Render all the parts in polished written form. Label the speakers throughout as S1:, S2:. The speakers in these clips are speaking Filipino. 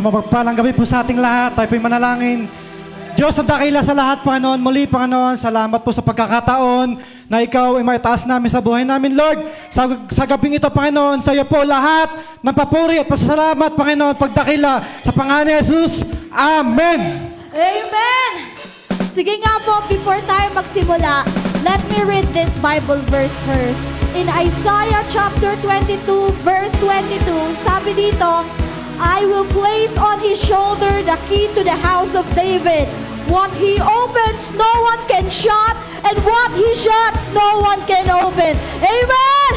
S1: Sa mapagpalang gabi po sa ating lahat, tayo po'y manalangin. Diyos ang dakila sa lahat, Panginoon. Muli, Panginoon, salamat po sa pagkakataon na Ikaw ay maitaas namin sa buhay namin, Lord. Sa gabing ito, Panginoon, sa iyo po lahat ng papuri at pasasalamat, Panginoon, pagdakila sa pangalan ni Jesus. Amen!
S2: Amen! Sige nga po, before tayo magsimula, let me read this Bible verse first. In Isaiah chapter 22, verse 22, sabi dito, I will place on his shoulder the key to the house of David. What he opens, no one can shut, and what he shuts, no one can open. Amen!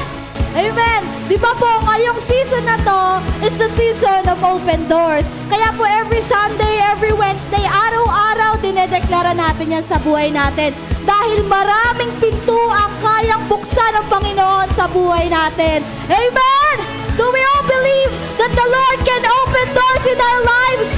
S2: Amen! Di ba po, ngayong season na to is the season of open doors. Kaya po every Sunday, every Wednesday, araw-araw, dinedeklara natin yan sa buhay natin. Dahil maraming pinto ang kayang buksan ng Panginoon sa buhay natin. Amen! Do we all believe that the Lord can open doors in our lives?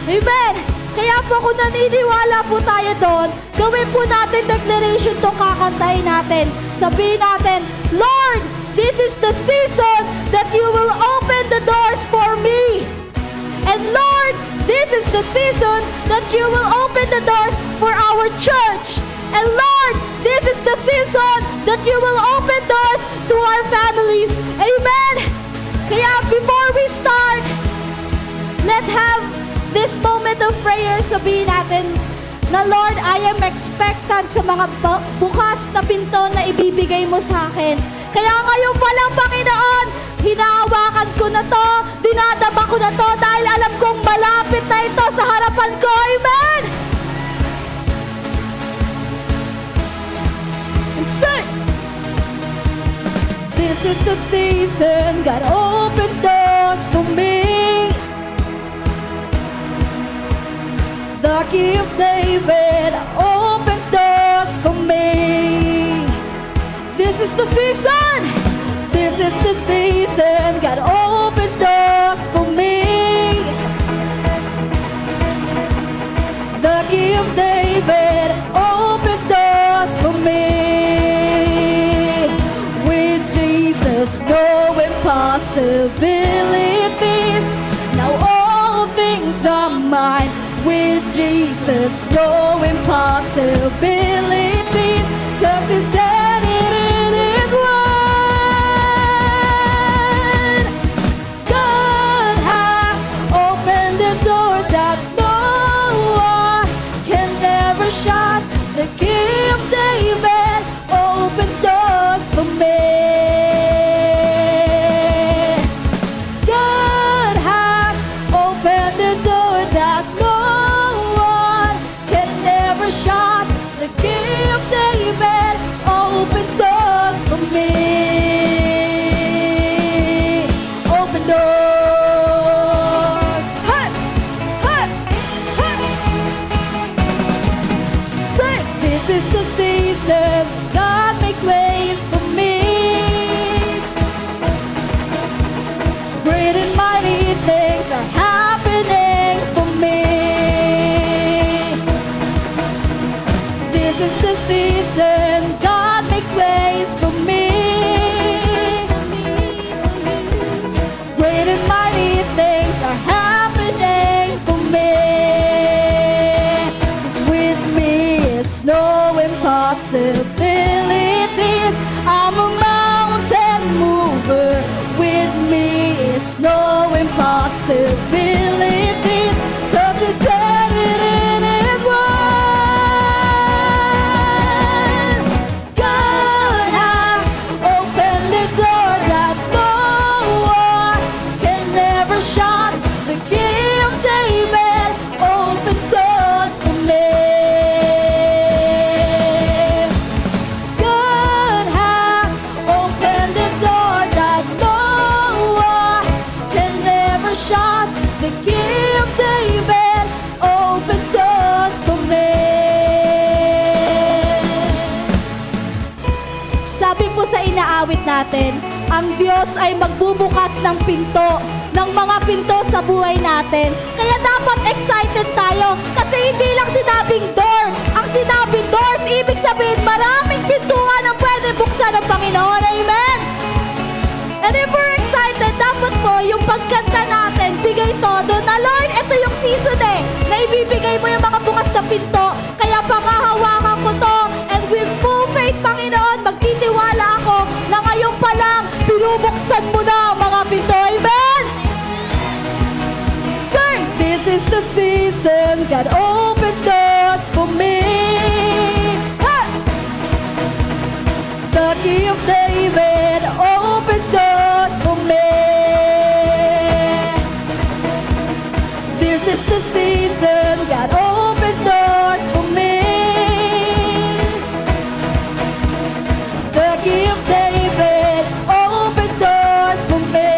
S2: Amen! Kaya po kung naniniwala po tayo doon, gawin po natin declaration to kakantahin natin. Sabihin natin, Lord, this is the season that you will open the doors for me. And Lord, this is the season that you will open the doors for our church. And Lord, this is the season that you will open doors to our families. Amen! Kaya before we start, let's have this moment of prayer. Sabihin natin na Lord, I am expectant sa mga bukas na pinto na ibibigay mo sa akin. Kaya ngayon pa lang, Panginoon, hinahawakan ko na to, dinadaba ko na to dahil alam kong malapit na ito sa harapan ko. Amen! And say, this is the season God opens doors for me. The key of David opens doors for me. This is the season. This is the season God opens doors for me. The key of David opens doors for me. With Jesus, no impossibilities. Now all things are mine. With Jesus, no impossibilities. 'Cause He said it in His word. God has opened the door that no one can ever shut. The key of David opens doors for me. God has opened the door that no one can ever shut. The key of David opens doors for me. Open doors. Hey, hey, hey. Say, this is the season God makes ways for me. Great and mighty things are happening for me. This is the season God makes ways for me. Great and mighty things are happening for me. 'Cause with me it's no impossibilities. I'm a mountain mover. With me it's no impossibilities. 'Cause He said it in His word. God has opened the door that no one can ever shut. The key of David opens doors for me. God has opened the door that no one can ever shut. The key of David opens doors for me. Sabi po sa inaawit natin, ang Diyos ay magbubukas ng pinto, ng mga pinto sa buhay natin. Kaya dapat excited tayo kasi hindi lang sinabing door. Ang sinabing doors, ibig sabihin maraming pintuan ang pwede buksan ng Panginoon. Amen? And if we're excited, dapat po yung pagkanta natin, bigay todo na Lord, ibibigay mo yung mga bukas na pinto. Kaya pangahawakan ko to. And with full faith, Panginoon, magtitiwala ako na ngayon pa lang, binubuksan mo na ang mga pinto. Amen? Sing! This is the season God opens doors for me. Hey! The key of David opens doors for me. This is the season God opens doors for me. The key of David opens doors for me.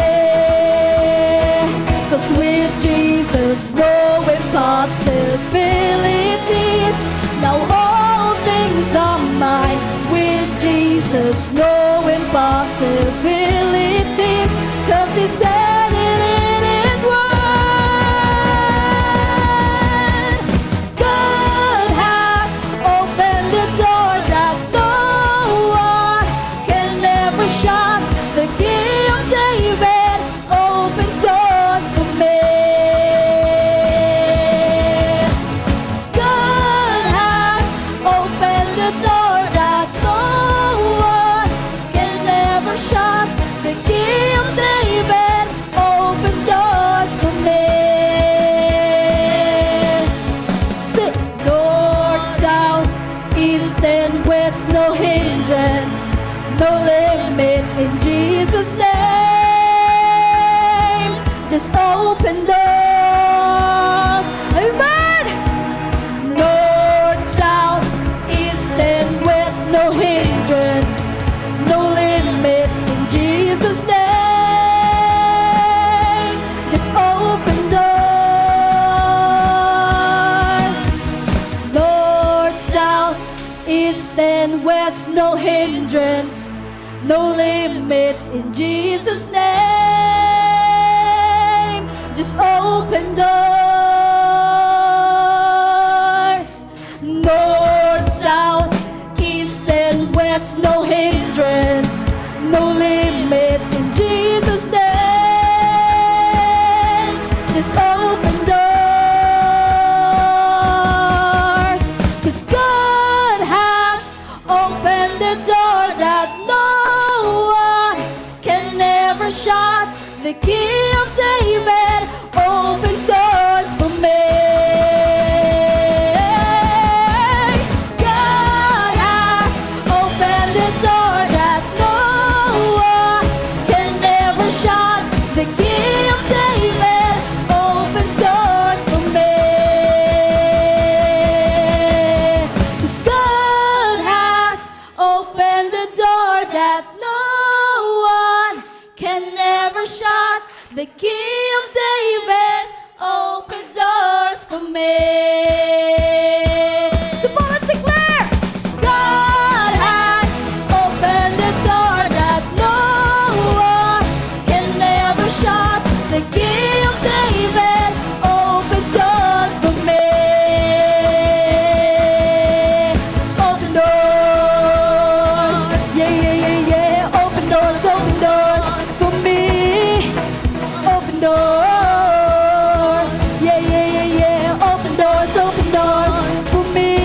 S2: 'Cause with Jesus no impossibilities. Now all things are mine. With Jesus no impossibilities. 'Cause He said it in His word. God has opened the door that no one can ever shut. The key of David opens doors for me. God has opened the door that no one can ever shut. The key of David opens doors for me. Sit north, south, east and west, no hindrance, no limits in Jesus' name. Just open doors. Amen. North, south, east and west, no hindrance, no limits in Jesus' name. Just open doors. North, south, east and west, no hindrance, no limits in Jesus' name. Just open doors. North, south, east and west, no hindrance, no limits in Jesus' name. Just open doors. 'Cause God has opened the door that no one can ever shut. The key of David opens doors for me. God has opened the door that no one can ever shut. The key of David opens doors for me. 'Cause God has opened the door that no one can never shut. The key of David opens doors for me. Support si Claire! God has opened the door that no one can never shut. The key of David opens doors for me. Open doors. Yeah, yeah, yeah, yeah. Open doors for me. Open doors. Yeah, yeah, yeah, yeah. Open doors for me.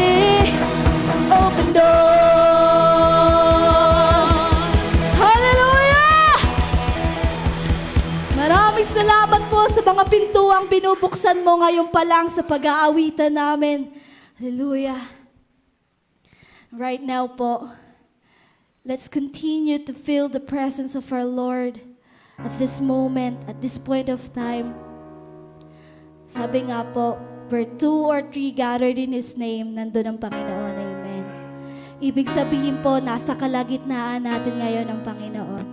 S2: Open doors. Hallelujah! Maraming salamat po sa mga pintuang binubuksan mo ngayon pa lang sa pag-aawitan namin. Hallelujah. Right now po, let's continue to feel the presence of our Lord at this moment, at this point of time. Sabi nga po, where 2 or 3 gathered in His name, nandun ang Panginoon. Amen. Ibig sabihin po, nasa kalagitnaan natin ngayon ang Panginoon.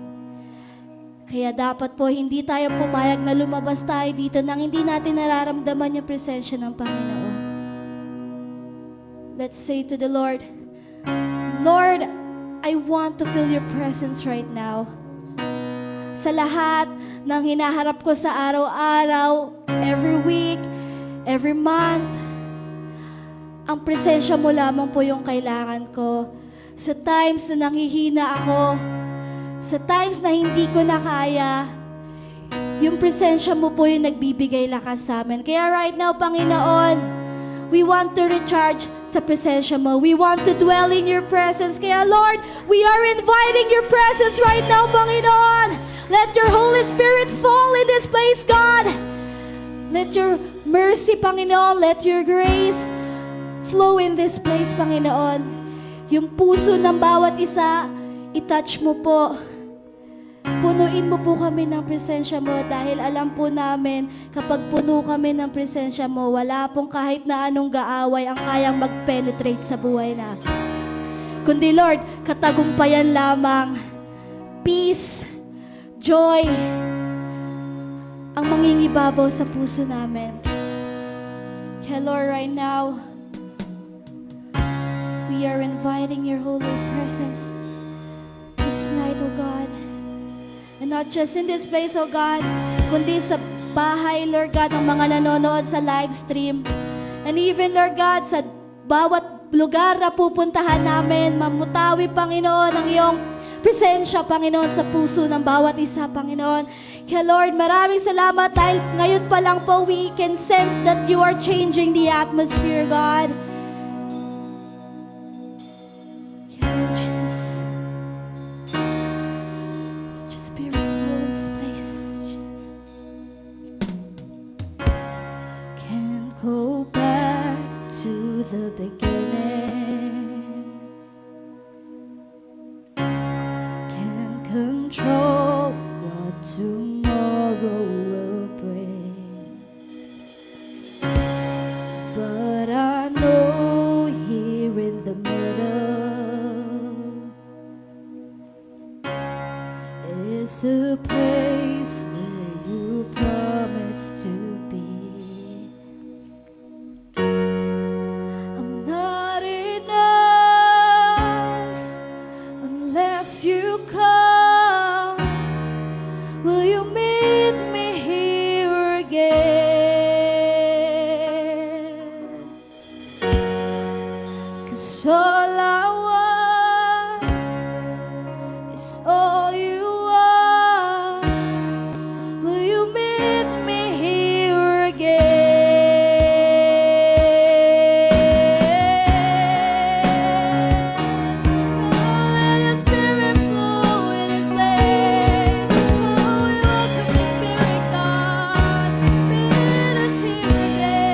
S2: Kaya dapat po, hindi tayo pumayag na lumabas tayo dito nang hindi natin nararamdaman yung presensya ng Panginoon. Let's say to the Lord, Lord, I want to feel your presence right now. Sa lahat ng hinaharap ko sa araw-araw, every week, every month, ang presensya mo lamang po yung kailangan ko. Sa times na nanghihina ako, sa times na hindi ko na kaya, yung presensya mo po yung nagbibigay lakas sa amin. Kaya right now, Panginoon, We want to recharge sa presensya mo. We want to dwell in your presence. Kaya Lord, we are inviting your presence right now, Panginoon. Let your Holy Spirit fall in this place, God. Let your mercy, Panginoon, let your grace flow in this place, Panginoon. Yung puso ng bawat isa, itouch mo po. Punuin mo po kami ng presensya mo dahil alam po namin kapag puno kami ng presensya mo, wala pong kahit na anong gaaway ang kayang mag-penetrate sa buhay natin. Kundi Lord, katagumpayan lamang, peace, joy, ang mangingibabaw sa puso namin. Kaya Lord, right now, we are inviting your holy presence this night, O God. And not just in this place, O God, kundi sa bahay, Lord God, ng mga nanonood sa live stream. And even, Lord God, sa bawat lugar na pupuntahan namin, mamutawi, Panginoon, ang iyong presensya, Panginoon, sa puso ng bawat isa, Panginoon. Kaya Lord, maraming salamat dahil ngayon pa lang po we can sense that you are changing the atmosphere, God. Kaya Lord Jesus, let your spirit flow in this place, Jesus. Can't go back to the beginning. Can't control what tomorrow will bring. But I know here in the middle is a place where you promised to be. I'm not enough unless you come. Will you meet me here again? 'Cause all I want is all you are. Will you meet me here again? Oh, let your spirit flow in this place. Oh, we welcome your spirit, God. Meet us here again.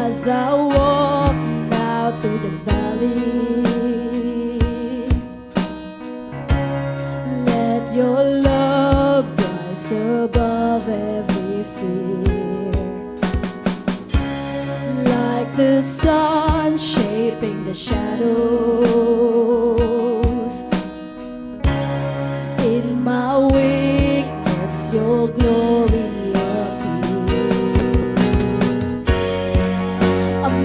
S2: As I walk now through the valley, let your love rise above every fear. Like the sun shaping the shadows, in my weakness your glory appears. I'm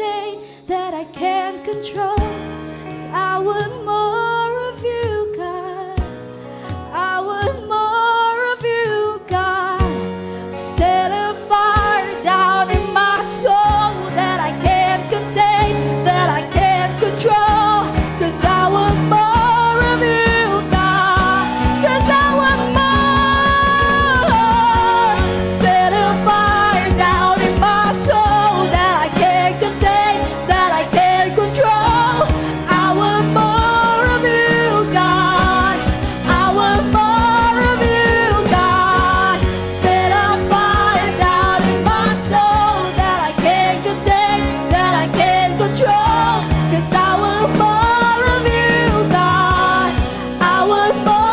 S2: contain, that I can't control. 'Cause I want more of you, God. I want more of you, God. Set a fire down in my soul that I can't contain, that I can't control. 'Cause I want more of you, God. 'Cause I want more. Set a fire down in my soul that I can't contain, that I can't control. I want more of you, God. I want more of you, God. Set a fire down in my soul that I can't contain, that I can't control. 'Cause I want more of you, God. I want more.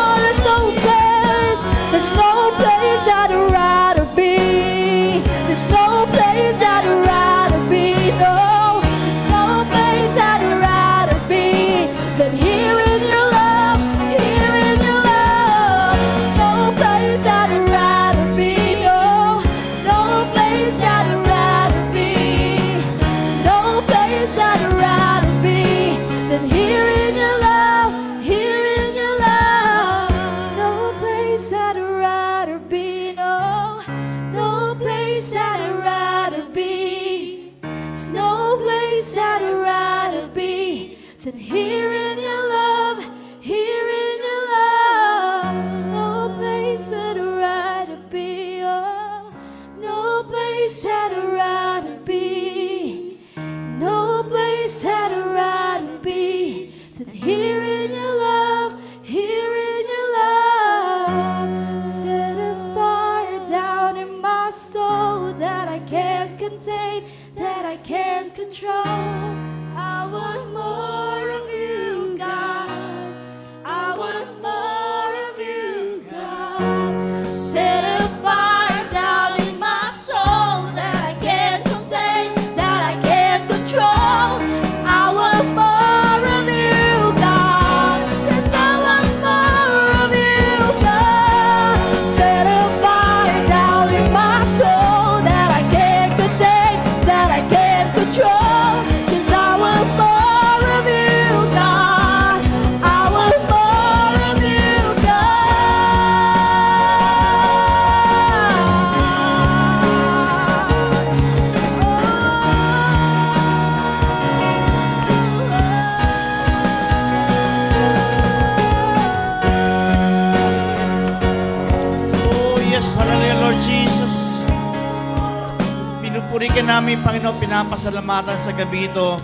S2: There's no place I'd rather be. There's no place I'd rather be. No, there's no place I'd rather be than here in your love, here in your love. There's no place I'd rather be. No, no place I'd rather be. No place I'd rather be than here in your love, here in your love. There's no place I'd rather be. No, no place I'd rather be. There's no place I'd rather be than here in your love, here in your love. There's no place I'd rather be. Oh, no place I'd rather be. No place I'd rather be than here in your love, here in your love. Set a fire down in my soul that I can't contain, that I can't control. I want more of you, God. I want more of you, God. Set a fire down in my soul that I can't contain, that I can't control. I want more of you, God. 'Cause I want more of you, God. Set a fire down in my soul that I can't contain, that I can't control. 'Cause I want more of you, God. I want more of you,
S3: Oh, yes, hallelujah, Lord Jesus. Pinupuri ka namin, Panginoon, pinapasalamatan sa gabi ito.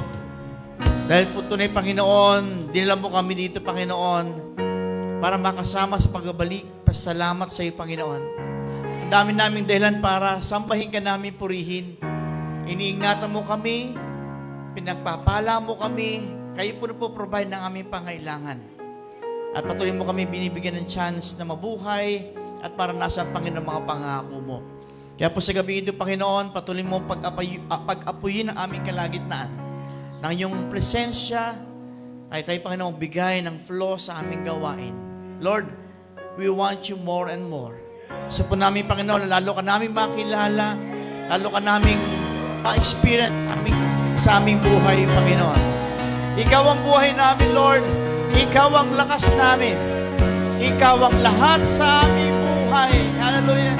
S3: Dahil po tunay, Panginoon, dinala mo kami dito, Panginoon, para makasama sa pagbabalik. Pasalamat sa iyo, Panginoon. Ang dami naming dahilan para sambahin ka namin, purihin. Iniingatan mo kami, pinagpapala mo kami, kayo po na po provide ng aming pangailangan. At patuloy mo kami binibigyan ng chance na mabuhay at para nasa Panginoon mga pangako mo. Kaya po sa gabi ito, Panginoon, patuloy mo pag-apuyin ang aming kalagitnaan ng iyong presensya ay kayo, Panginoon, bigay ng flow sa aming gawain. Lord, we want you more and more. So po namin, Panginoon, lalo ka namin makilala, lalo ka namin ma-experience sa aming buhay, Panginoon. Ikaw ang buhay namin, Lord. Ikaw ang lakas namin. Ikaw ang lahat sa aming buhay. Hallelujah.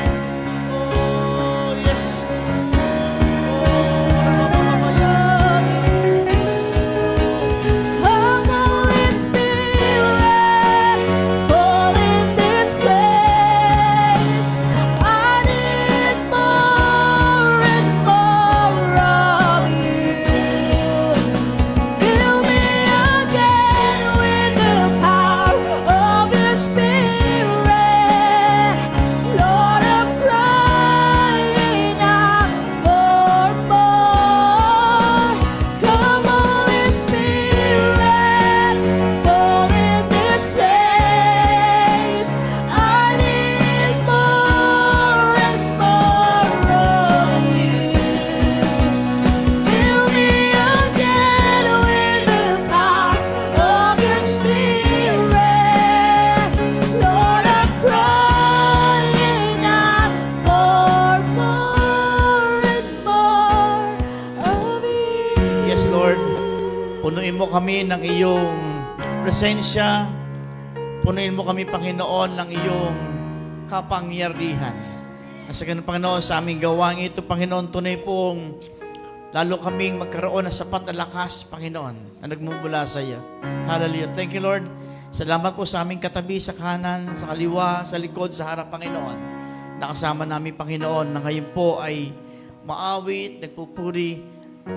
S3: Oh, yes.
S2: Come, Holy Spirit, fall in this place. I need more and more of you. Fill me again with the power of your Spirit. Lord, I'm crying
S3: Punuin mo kami ng iyong presensya. Punuin mo kami, Panginoon, ng iyong kapangyarihan. Sa ganun, Panginoon, sa aming gawain ito, Panginoon, tunay pong lalo kaming magkaroon ng sapat na lakas, Panginoon, na nagmumula sa iyo. Hallelujah. Thank you, Lord. Salamat po sa aming katabi, sa kanan, sa kaliwa, sa likod, sa harap, Panginoon. Nakasama namin, Panginoon, na ngayon po ay maawit, nagpupuri,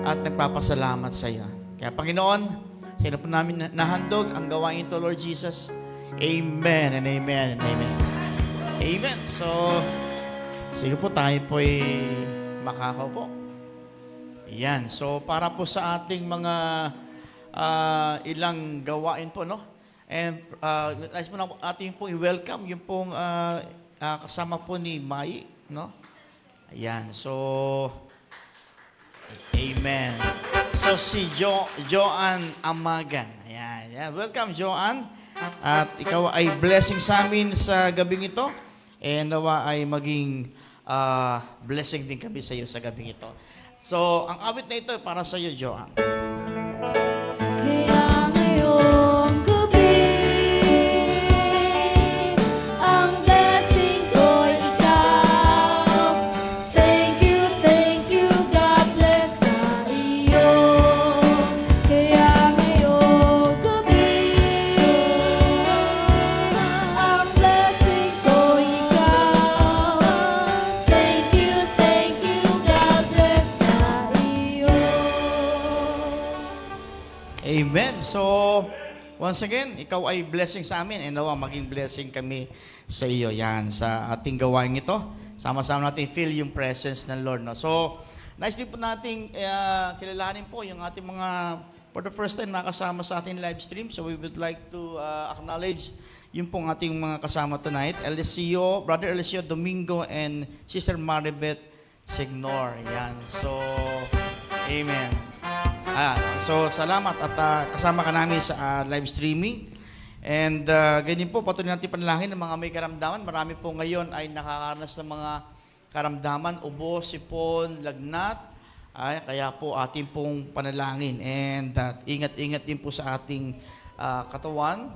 S3: at nagpapasalamat sa iyo. Kaya, Panginoon, sa iyo po namin nahandog ang gawain ito, Lord Jesus. Amen and amen and amen. Amen. So, sige po, tayo po ay makakaupo. Yan. So, para po sa ating mga ilang gawain po, no? And, nais po na ating pong i-welcome yung pong kasama po ni Mai, no? Ayan. So, amen. So, si Joanne Amagan. Ayan. Ayan. Welcome, Joanne. At ikaw ay blessing sa amin sa gabing ito. And nawa ay maging blessing din kami sa iyo sa gabing ito. So, ang awit na ito para sa iyo, Joanne.
S2: Kaya ngayong gabi, ang blessing ko'y ikaw. Thank you, God bless sa iyo. Kaya ngayong gabi, ang blessing ko'y ikaw. Thank you, God bless sa iyo.
S3: Amen. So, once again, ikaw ay blessing sa amin and nawa maging blessing kami sa iyo. Yan, sa ating gawain ito. Sama-sama natin feel yung presence ng Lord. No? So, nice din po nating kilalanin po yung ating mga, for the first time, nakasama sa ating live stream. So, we would like to acknowledge yung pong ating mga kasama tonight. Eliseo, Brother Eliseo Domingo and Sister Maribeth Signor. Yan. So, amen. So, salamat at kasama ka namin sa live streaming. And ganyan po, patuloy natin panalangin ng mga may karamdaman. Marami po ngayon ay nakakaranas ng mga karamdaman, ubo, sipon, lagnat. Kaya po ating pong panalangin. And ingat-ingat din po sa ating katawan.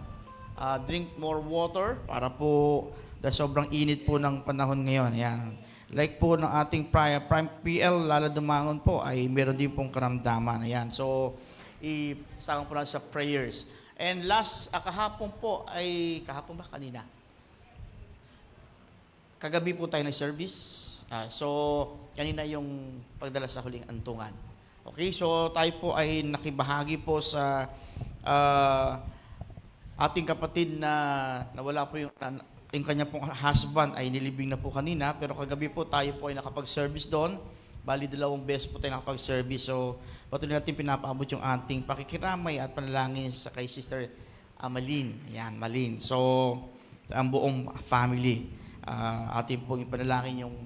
S3: Drink more water para po dahil sobrang init po ng panahon ngayon. Yan. Like po ng ating Prime PL, Lala Dumangon po, ay meron din pong karamdaman. Ayan. So, isama po lang sa prayers. And last, kahapon po ay, kahapon ba? Kanina? Kagabi po tayo na service. So, kanina yung pagdala sa huling antungan. Okay, so tayo po ay nakibahagi po sa ating kapatid na nawala po yung kanya pong husband ay nilibing na po kanina, pero kagabi po tayo po ay nakapag-service doon. Bali, 2 beses po tayo nakapag-service. So, patuloy natin pinapaabot yung ating pakikiramay at panalangin sa kay Sister Malin. Ayan, Malin. So, ang buong family. Ating pong ipanalangin yung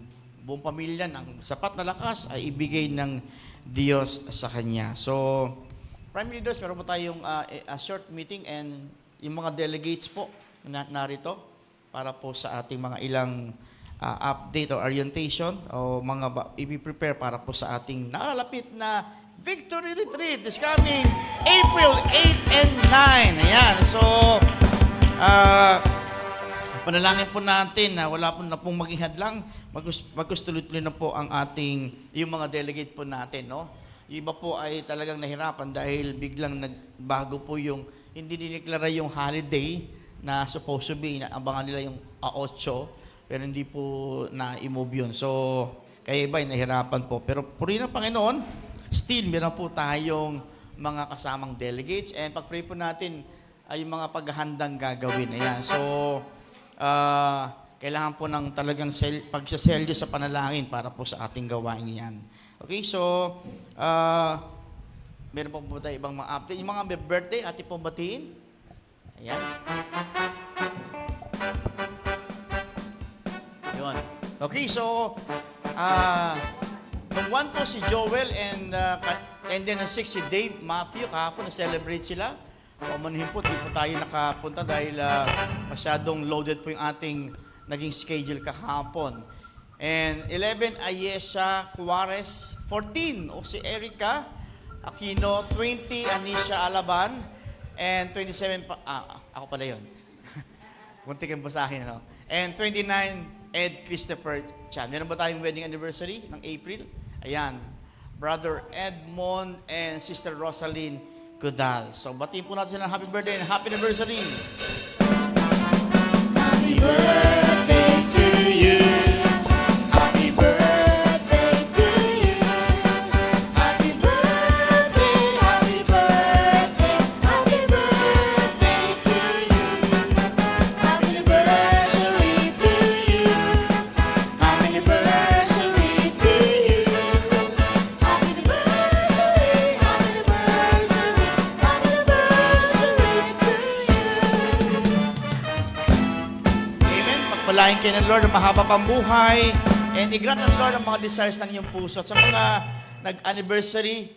S3: buong pamilya ng sapat na lakas ay ibigay ng Diyos sa Kanya. So, Prime Leaders, meron po tayong a short meeting and yung mga delegates po narito para po sa ating mga ilang update o orientation o mga i-prepare para po sa ating nalalapit na Victory Retreat this coming April 8 and 9. Ayan. So, panalangin po natin na wala po na pong maging hadlang. Magkustuloy-tuloy na po ang ating, yung mga delegate po natin, no? Yung iba po ay talagang nahirapan dahil biglang nagbago po yung, hindi dineklara yung holiday na supposed to be, abangan nila yung 8, pero hindi po na-move yun. So, kaya iba ay nahirapan po. Pero puri ng Panginoon, still, meron po tayong mga kasamang delegates. And pag-pray po natin ay yung mga paghahandang gagawin. Ayan. So, kailangan po ng talagang pagsaselyo sa panalangin para po sa ating gawain yan. Okay, so, meron po tayo ibang mga update. Yung mga birthday, ating pong batiin. Ayan. Yun. Okay, so, nung 1 po si Joel and then ang 6 si Dave Matthew, kahapon na-celebrate sila. Pamanuhin po, di po tayo nakapunta dahil masyadong loaded po yung ating naging schedule kahapon. And 11, Ayesha Juarez. 14, o si Erica Aquino, 20, Anisha Alaban, and 27, ako pala yun. Muntik ang basahin, no? And 29, Ed Christopher Chan. Meron ba tayong wedding anniversary ng April? Ayan, Brother Edmond and Sister Rosaline Kudal. So, batiin po natin sila ng happy birthday and happy anniversary.
S2: Happy birthday to you. Happy birthday to you. Happy birthday, happy birthday, happy birthday to you. Happy anniversary to you. Happy anniversary to you. Happy anniversary, happy anniversary, happy anniversary to you.
S3: Amen. Pagpalain kayo ng Lord ng mahaba pang buhay and i-grant ng Lord ang mga desires ng iyong puso. At sa mga nag-anniversary,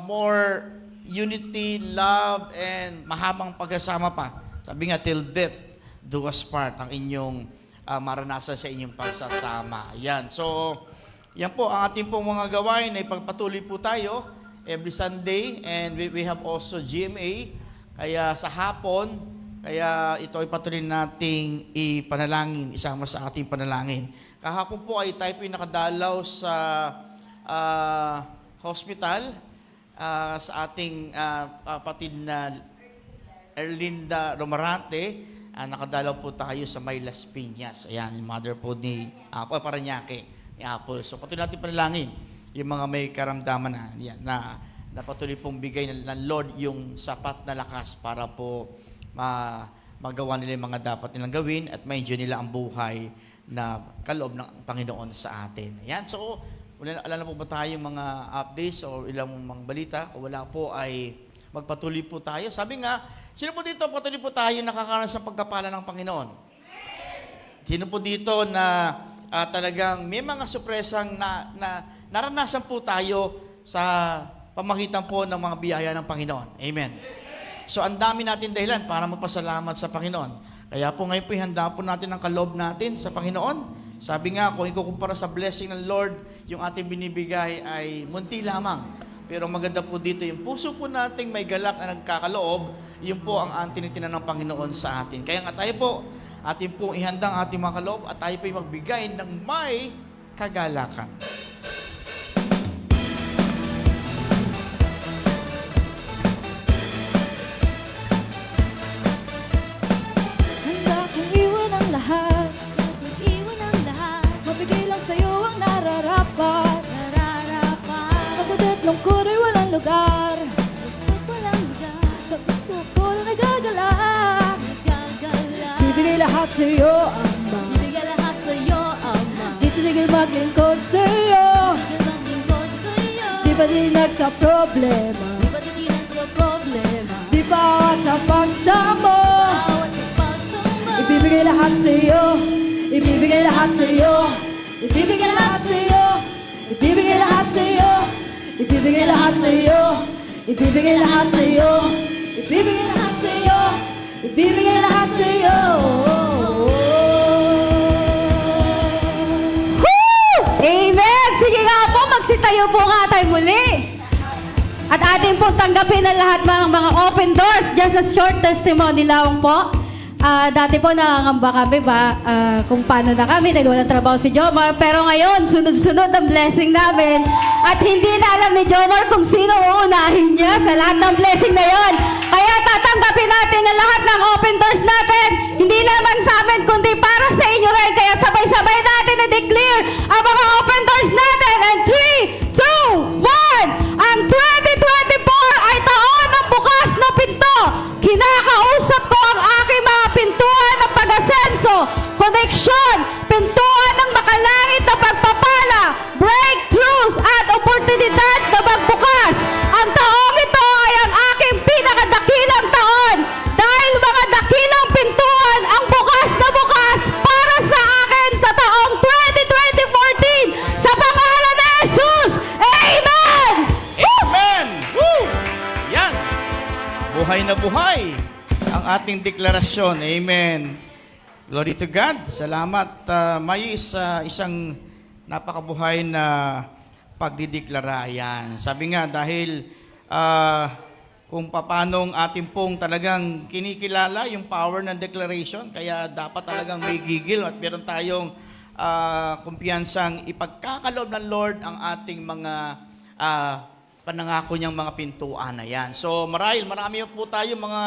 S3: more unity, love, and mahabang pagkasama pa. Sabi nga, till death do us part ang inyong maranasan sa inyong pagsasama. Yan. So, yan po ang ating pong mga gawain na ipagpatuloy po tayo every Sunday and we have also GMA. Kaya sa hapon, kaya ito ay patuloy nating ipanalangin, isama sa ating panalangin. Kahapon po ay tayo po nakadalaw sa hospital sa ating kapatid na Erlinda Romarante. Nakadalaw po tayo sa May Las Piñas. Ayan, yung mother po ni Apple Paranaque, ni Apple. So patuloy natin panalangin yung mga may karamdaman na patuloy pong bigay ng Lord yung sapat na lakas para po magawa nila yung mga dapat nilang gawin at ma-enjoy nila ang buhay na kaloob ng Panginoon sa atin. Ayan, so alam na po ba tayo mga updates o ilang mga balita? Kung wala po ay magpatuloy po tayo. Sabi nga, sino po dito patuloy po tayo nakakaranas sa pagkapala ng Panginoon? Sino po dito na talagang may mga supresang naranasan po tayo sa pamagitan po ng mga biyaya ng Panginoon? Amen. So, ang dami natin dahilan para magpasalamat sa Panginoon. Kaya po ngayon po, handa po natin ang kaloob natin sa Panginoon. Sabi nga, kung ikukumpara sa blessing ng Lord, yung ating binibigay ay munti lamang. Pero maganda po dito, yung puso po nating may galak na nagkakaloob, yun po ang tinitingnan ng Panginoon sa atin. Kaya nga tayo po, atin po ihanda ang ating mga kaloob at tayo po magbigay ng may kagalakan.
S2: Handa kong iwan ang lahat, mabigay lang sa'yo ang nararapat. Pagkat lungkot ay walang lugar, sa puso ko na nagagalak. Bibigay lahat sa'yo, Ama. Di tigil maglingkod sa'yo. Di ba dinag sa problema? Di bawat sa pagsamo. Ibibigay lahat sa'yo. Ibibigay lahat sa'yo. Ibibigay lahat sa'yo. Ibibigay lahat sa'yo. Ibibigay lahat sa'yo. Ibibigay lahat sa'yo. Ibibigay lahat sa'yo. Ibibigay lahat sa'yo. Woo! Amen! Sige nga po, magsitayo po nga tayo muli. At ating pong tanggapin ang lahat ng mga open doors. Just a short testimony lang po. Dati po nangangamba kami kung paano na kami, dahil walang trabaho si Jomar. Pero ngayon, sunod-sunod ang blessing namin. At hindi na alam ni Jomar kung sino uunahin niya sa lahat ng blessing na yon. Kaya tatanggapin natin ang lahat ng open doors natin. Hindi naman sa amin, kundi para sa inyo rin. Kaya sabay-sabay natin i-declare ang mga open doors natin. And 3, 2, 1! Ang 2024 ay taon ng bukas na pinto. Kinakausap ko ang aking mga pintuan ng pag-asenso, connection, pintuan ng makalangit na pagpapala, breakthroughs at oportunidad na magbukas. Ang taong ito ay ang aking pinakadakilang taon dahil mga dakilang pintuan ang bukas na bukas para sa akin sa taong 2014 sa pangalan ni Jesus. Amen!
S3: Amen! Woo! Yan! Buhay na buhay ang ating deklarasyon. Amen. Glory to God. Salamat. May isang napakabuhay na pagdideklara yan. Sabi nga, dahil kung paanong ating pong talagang kinikilala yung power ng declaration. Kaya dapat talagang may gigil at meron tayong kumpiyansang ipagkakaloob ng Lord ang ating mga panangako niyang mga pintuan na yan. So marami po tayo mga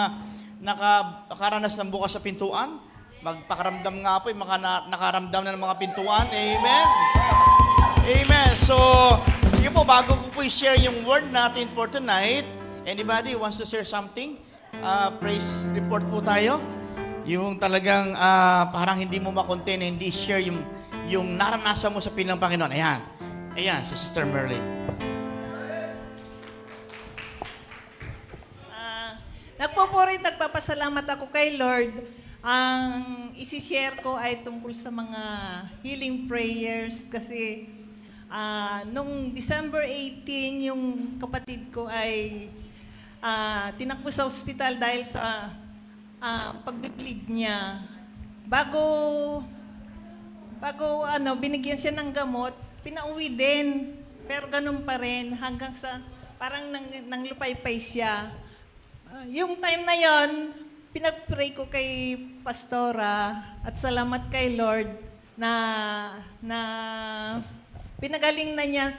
S3: nakaranas ng bukas sa pintuan. Magpakaramdam nga po yung mga nakaramdam na ng mga pintuan. Amen. Amen. So, sige po, bago ko po i-share yung word natin for tonight, anybody wants to share something? Praise report po tayo. Yung talagang parang hindi mo makontain, hindi share yung naranasan mo sa pilang Panginoon. Ayan. Ayan, si Sister Merlin.
S4: Nagpupuri, nagpapasalamat ako kay Lord. Ang isi-share ko ay tungkol sa mga healing prayers kasi nung December 18, yung kapatid ko ay tinakbo sa ospital dahil sa pag-bleed niya. Bago binigyan siya ng gamot, pinauwi din. Pero ganun pa rin hanggang sa parang nanglupay-pay siya. Yung time na yon, pinag-pray ko kay Pastora at salamat kay Lord na pinagaling na niya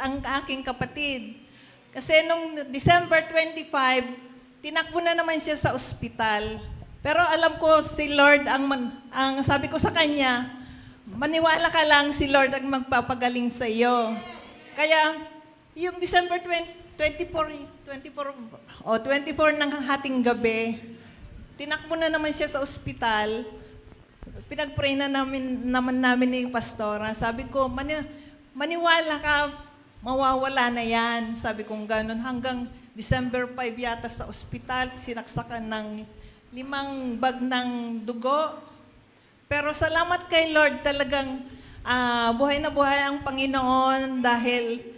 S4: ang aking kapatid. Kasi nung December 25, tinakbo na naman siya sa ospital. Pero alam ko si Lord, ang sabi ko sa kanya, maniwala ka lang, si Lord ang magpapagaling sa iyo. Kaya yung December 24 ng hating gabi, tinakbo na naman siya sa ospital. Pinag-pray na namin ni Pastora. Sabi ko, maniwala ka, mawawala na yan. Sabi kong ganun. Hanggang December 5 yata sa ospital, sinaksakan ng 5 bag ng dugo. Pero salamat kay Lord, talagang buhay na buhay ang Panginoon dahil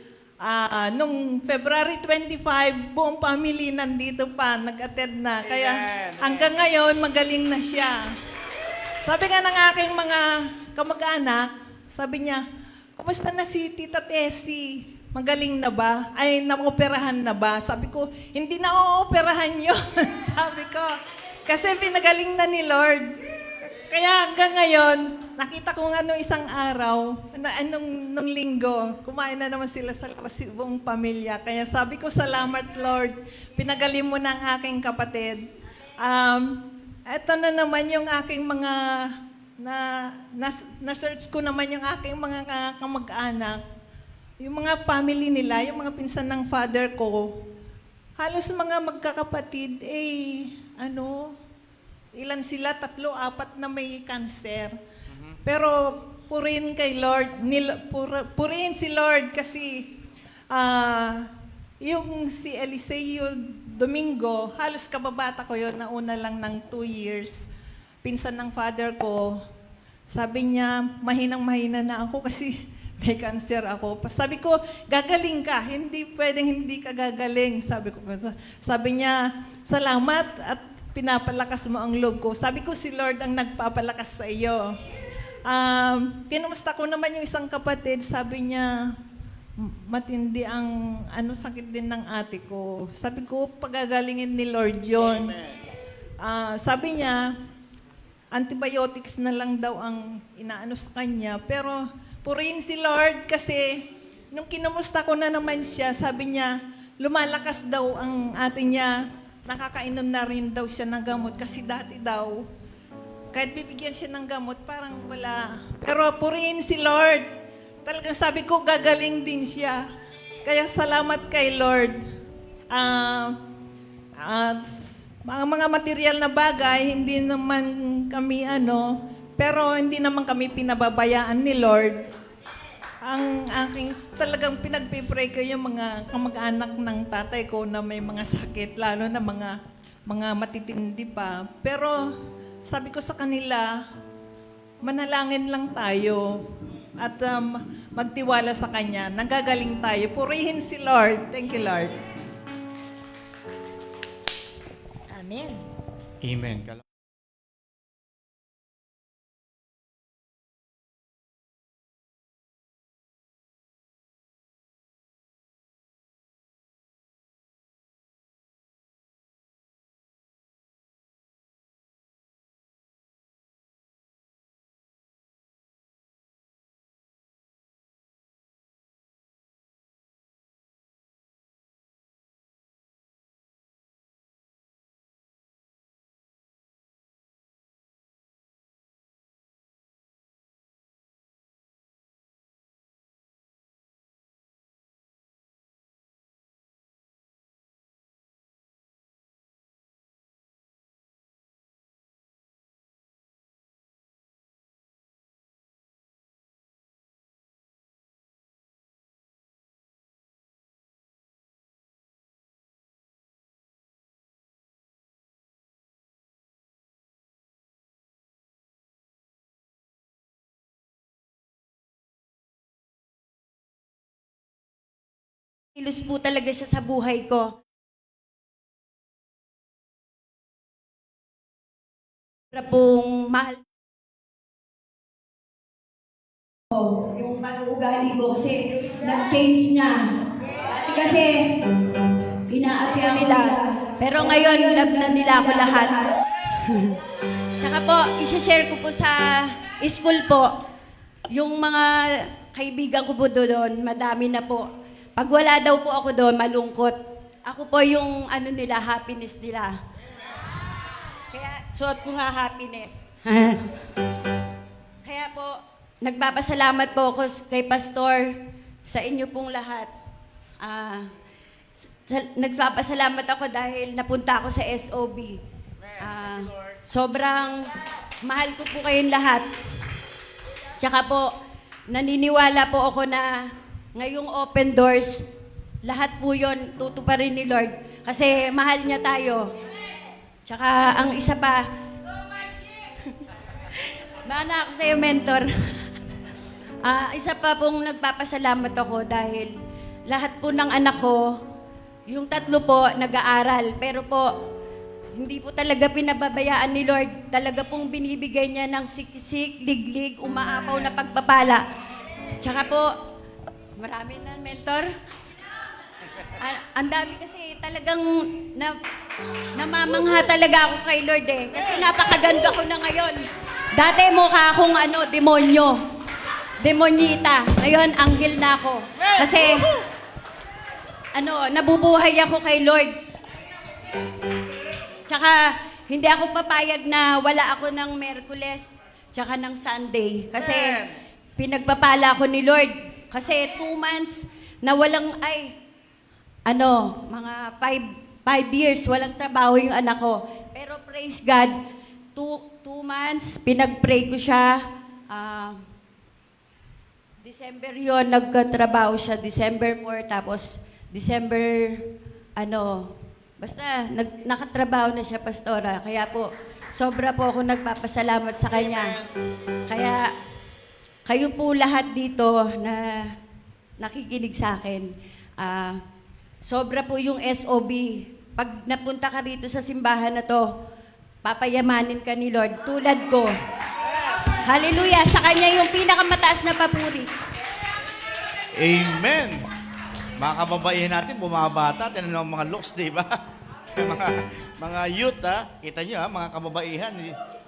S4: nung February 25, buong family nandito pa, nag-attend na. Kaya hanggang ngayon, magaling na siya. Sabi nga ng aking mga kamag-anak, sabi niya, kumusta na si Tita Tessie? Magaling na ba? Ay, naoperahan na ba? Sabi ko, hindi na ooperahan yun. Sabi ko, kasi pinagaling na ni Lord. Kaya hanggang ngayon, nakita ko nga isang araw, nung linggo, kumain na naman sila sa labas, buong pamilya. Kaya sabi ko, salamat Lord, pinagaling mo na ang aking kapatid. Ito na naman yung aking mga, na-search ko naman yung aking mga kamag-anak. Yung mga family nila, yung mga pinsan ng father ko, halos mga magkakapatid, ilan sila? 3, 4 na may cancer. Pero purihin kay Lord, purihin si Lord kasi yung si Eliseo Domingo, halos kababata ko yun, nauna lang ng 2 years. Pinsan ng father ko, sabi niya, mahinang-mahina na ako kasi may cancer ako. Sabi ko, gagaling ka, hindi pwedeng hindi ka gagaling. Sabi niya, salamat at pinapalakas mo ang loob ko. Sabi ko, si Lord ang nagpapalakas sa iyo. Kinumusta ko naman yung isang kapatid, sabi niya, matindi ang sakit din ng ate ko. Sabi ko, pagagalingin ni Lord yun. Sabi niya, antibiotics na lang daw ang inaano sa kanya. Pero purihin si Lord kasi nung kinumusta ko na naman siya, sabi niya, lumalakas daw ang ate niya. Nakakainom na rin daw siya ng gamot kasi dati daw, kahit bibigyan siya ng gamot, parang wala. Pero purihin si Lord. Talagang sabi ko, gagaling din siya. Kaya salamat kay Lord. Mga material na bagay, hindi naman kami pero hindi naman kami pinababayaan ni Lord. Ang aking talagang pinagpipray ko yung mga kamag-anak ng tatay ko na may mga sakit, lalo na mga matitindi pa. Pero sabi ko sa kanila, manalangin lang tayo at magtiwala sa Kanya. Nagagaling tayo. Purihin si Lord. Thank you, Lord. Amen.
S3: Amen.
S5: Kilos po talaga siya sa buhay ko. Para pong mahal ko yung pag-uugali ko kasi nag-change niya. Dati kasi inaapihan nila. Pero ngayon, love na nila ako lahat. Tsaka po, isi-share ko po sa school po, yung mga kaibigan ko po doon, madami na po. Pag wala daw po ako doon, malungkot. Ako po yung ano nila, happiness nila. Kaya suot ko nga happiness. Kaya po, nagpapasalamat po ako kay Pastor sa inyo pong lahat. Nagpapasalamat ako dahil napunta ako sa SOB. Sobrang mahal ko po kayong lahat. Tsaka po, naniniwala po ako na ngayong open doors, lahat po yun tutuparin ni Lord. Kasi mahal niya tayo. Tsaka ang isa pa, mana ako sa'yo, mentor. Isa pa pong nagpapasalamat ako dahil lahat po ng anak ko, yung 3 po nag-aaral. Pero po, hindi po talaga pinababayaan ni Lord. Talaga pong binibigay niya ng siksik, liglig, umaapaw na pagpapala. Tsaka po, marami na, mentor. Ang dami kasi talagang namamangha talaga ako kay Lord eh. Kasi napakaganda ko na ngayon. Dati mukha akong demonyo. Demonyita. Ngayon, anghel na ako. Kasi, nabubuhay ako kay Lord. Tsaka, hindi ako papayag na wala ako ng Merkules, tsaka ng Sunday. Kasi, pinagpapala ako ni Lord. Kasi 2 months na walang, mga 5 years, walang trabaho yung anak ko. Pero praise God, 2 months, pinag-pray ko siya. December yon nagkatrabaho siya. December 4, tapos December, basta nakatrabaho na siya, Pastora. Kaya po, sobra po ako nagpapasalamat sa kanya. Kaya, kayo po lahat dito na nakikinig sa akin, sobra po yung SOB. Pag napunta ka rito sa simbahan na to, papayamanin ka ni Lord, tulad ko. Hallelujah! Sa Kanya yung pinakamataas na papuri.
S3: Amen. Mga kababaihan natin, bumabata. Tinan ang mga looks, di ba? mga youth, kita nyo, mga kababaihan,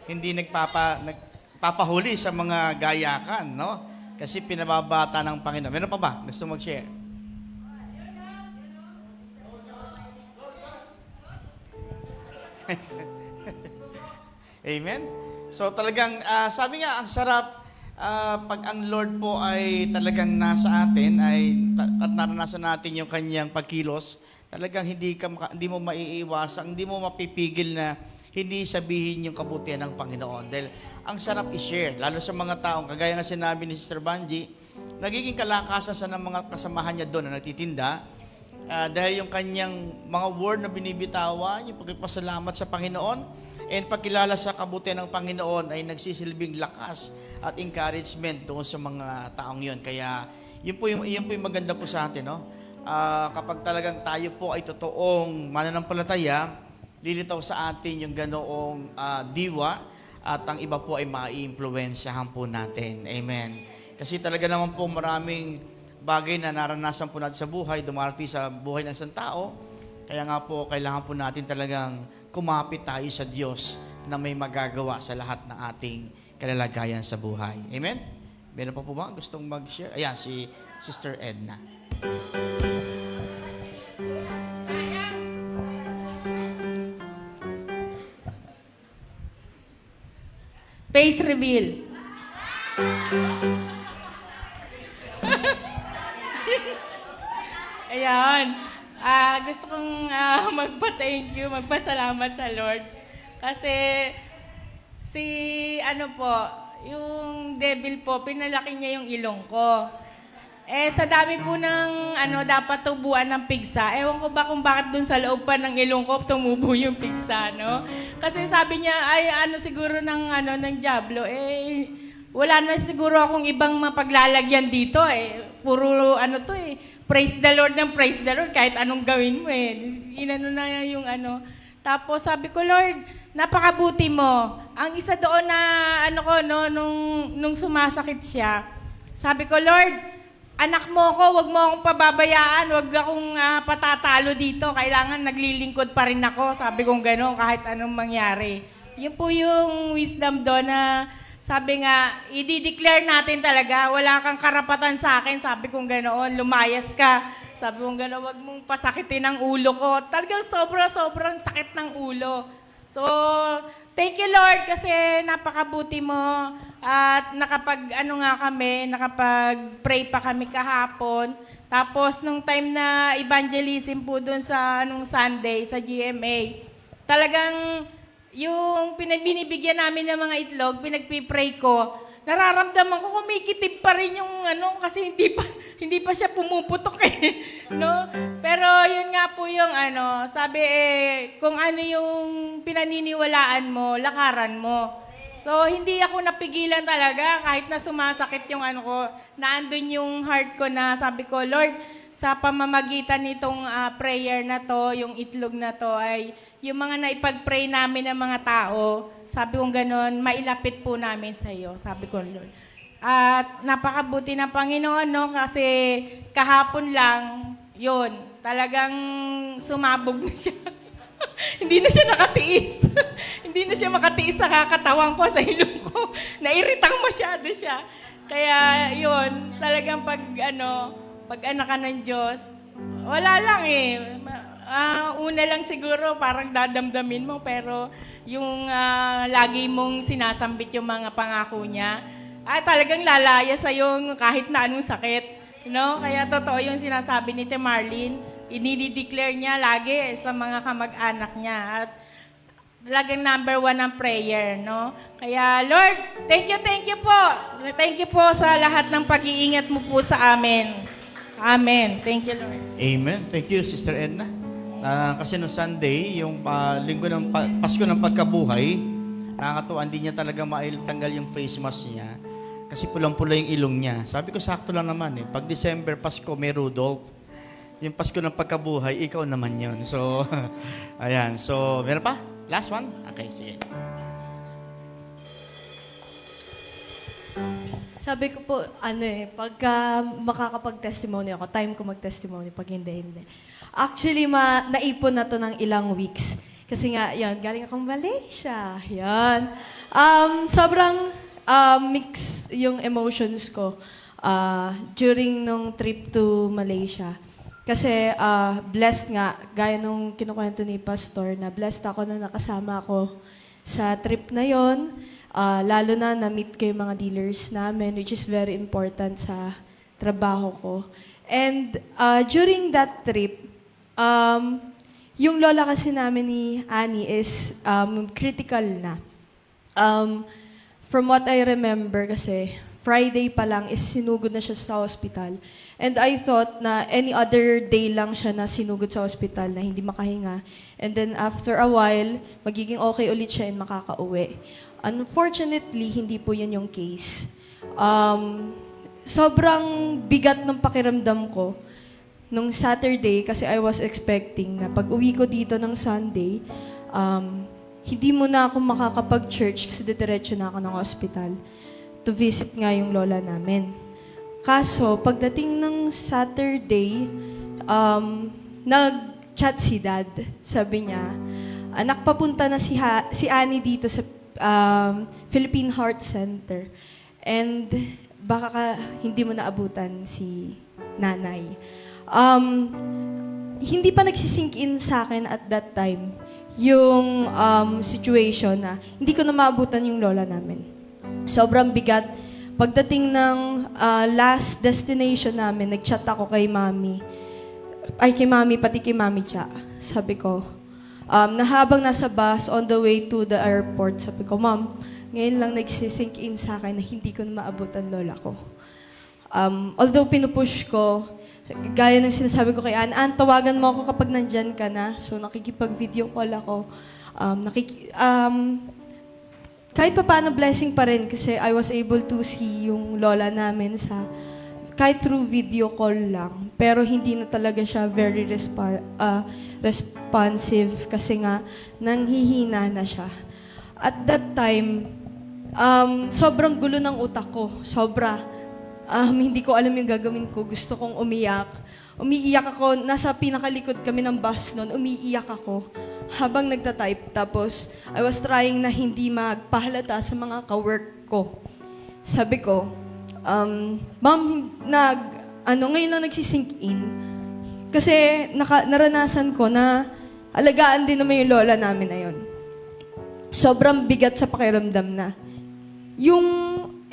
S3: hindi nagpapahuli sa mga gayakan, no? Kasi pinababata ng Panginoon. Meron pa ba? Gusto mag-share? Amen? So talagang, sabi nga, ang sarap pag ang Lord po ay talagang nasa atin at naranasan natin yung kanyang pagkilos, talagang hindi mo maiiwasan, hindi mo mapipigil na hindi sabihin yung kabutihan ng Panginoon. Dahil ang sarap i-share, lalo sa mga taong, kagaya nga sinabi ni Sister Banji, nagiging kalakasan sa ng mga kasamahan niya doon na nagtitinda, dahil yung kanyang mga word na binibitawan, yung pagpapasalamat sa Panginoon, and pagkilala sa kabutihan ng Panginoon ay nagsisilbing lakas at encouragement doon sa mga taong yun. Kaya yun po yung maganda po sa atin, no? Kapag talagang tayo po ay totoong mananampalataya, lilitaw sa atin yung ganoong diwa at ang iba po ay maiimpluwensyahan po natin. Amen. Kasi talaga naman po maraming bagay na naranasan po natin sa buhay, dumarating sa buhay ng isang tao. Kaya nga po, kailangan po natin talagang kumapit tayo sa Diyos na may magagawa sa lahat ng ating kalalagayan sa buhay. Amen? Meron pa po ba gustong mag-share? Ayan, si Sister Edna.
S6: Face reveal. Ayan. Gusto kong magpa-thank you, magpasalamat sa Lord. Kasi yung devil po, pinalaki niya yung ilong ko. Sa dami po ng dapat tubuan ng pigsa. Ewan ko ba kung bakit dun sa loob pa ng ilong ko tumubo yung pigsa, no? Kasi sabi niya, siguro ng diablo, wala na siguro akong ibang mapaglalagyan dito, Puro praise the Lord ng praise the Lord kahit anong gawin mo eh. Inano na yung ano. Tapos sabi ko, Lord, napakabuti mo. Ang isa doon na ano ko, no, nung sumasakit siya, sabi ko, Lord, anak mo ko, wag mo akong pababayaan, wag akong patatalo dito. Kailangan naglilingkod pa rin ako. Sabi kong gano'n, kahit anong mangyari. Yun po yung wisdom doon na sabi nga, i-declare natin talaga, wala kang karapatan sa akin. Sabi kong ganoon, lumayas ka. Sabi kong gano'n, wag mong pasakitin ang ulo ko. Talagang sobrang sakit ng ulo. So, thank you Lord kasi napakabuti mo. At nakapag-pray pa kami kahapon. Tapos, nung time na evangelism po dun sa Sunday, sa GMA, talagang yung binibigyan namin ng mga itlog, pinagpipray ko, nararamdaman ko kumikitib pa rin yung kasi hindi pa siya pumuputok eh, no? Pero yun nga po yung sabi kung ano yung pinaniniwalaan mo, lakaran mo. So hindi ako napigilan talaga kahit na sumasakit yung ko, naandun yung heart ko na sabi ko, Lord, sa pamamagitan nitong prayer na to, yung itlog na to ay yung mga naipag-pray namin ng mga tao, sabi kong gano'n, mailapit po namin sa iyo, sabi ko, Lord. At napakabuti ng Panginoon, no? Kasi kahapon lang, yun, talagang sumabog na siya. Hindi na siya nakatiis. Hindi na siya makatiis sa kakatawang ko, sa ilong ko. Nairitang masyado siya. Kaya yun, talagang pag anak ka ng Diyos, wala lang eh. Una lang siguro parang dadamdamin mo pero yung lagi mong sinasambit yung mga pangako niya, talagang lalaya sa yung kahit na anong sakit. No? Kaya totoo yung sinasabi ni Marlene, inidideclare niya lagi sa mga kamag-anak niya at talagang number 1 ang prayer. No? Kaya Lord, thank you po. Thank you po sa lahat ng pag-iingat mo po sa amin. Amen. Thank you, Lord.
S3: Amen. Thank you, Sister Edna. Kasi no Sunday, yung linggo ng Pasko ng Pagkabuhay, nakakatuwa, hindi niya talaga maitanggal yung face mask niya. Kasi pulang-pula yung ilong niya. Sabi ko, sakto lang naman eh. Pag December, Pasko, may Rudolph. Yung Pasko ng Pagkabuhay, ikaw naman yun. So, ayan. So, meron pa? Last one? Okay, sige.
S7: Sabi ko po, pagka makakapag-testimony ako, time ko mag-testimony, pag hindi. Actually, naipon na to ng ilang weeks. Kasi nga, yan, galing akong Malaysia. Yan. Sobrang mix yung emotions ko during nung trip to Malaysia. Kasi blessed nga, gaya nung kinukwento ni Pastor, na blessed ako na nakasama ako sa trip na yon. Lalo na na-meet ko yung mga dealers namin, which is very important sa trabaho ko. And during that trip, yung lola kasi namin ni Annie is critical na. From what I remember kasi, Friday pa lang is sinugod na siya sa hospital. And I thought na any other day lang siya na sinugod sa hospital na hindi makahinga. And then after a while, magiging okay ulit siya and makakauwi. Unfortunately, hindi po yun yung case. Sobrang bigat ng pakiramdam ko nung Saturday kasi I was expecting na pag uwi ko dito ng Sunday, hindi mo na ako makakapag-church kasi diretso na ako ng hospital to visit nga yung lola namin. Kaso, pagdating ng Saturday, nag-chat si Dad. Sabi niya, anak, papunta na si Annie dito sa Philippine Heart Center. And baka hindi mo naabutan si nanay. Hindi pa nagsisink in sa akin at that time yung situation na hindi ko na maabutan yung lola namin. Sobrang bigat. Pagdating ng last destination namin, nag-chat ako kay Mami. Kay Mami, pati kay Mami Cha. Sabi ko, na habang nasa bus on the way to the airport, sabi ko, Ma'am, ngayon lang nagsisink in sa akin na hindi ko na maabutan lola ko. Although pinupush ko, gaya ng sinasabi ko kay Ann, tawagan mo ako kapag nandyan ka na. So nakikipag-video call ako. Kahit pa paano blessing pa rin kasi I was able to see yung lola namin sa kahit through video call lang. Pero hindi na talaga siya very responsive kasi nga nanghihina na siya. At that time, sobrang gulo ng utak ko. Sobra. Hindi ko alam yung gagawin ko. Gusto kong umiyak. Umiiyak ako. Nasa pinakalikod kami ng bus noon. Umiiyak ako habang nagtatype. Tapos, I was trying na hindi magpahalata sa mga ka-work ko. Sabi ko, Ma'am, ngayon lang nagsisink in. Kasi naranasan ko na alagaan din naman yung lola namin na yun. Sobrang bigat sa pakiramdam na. Yung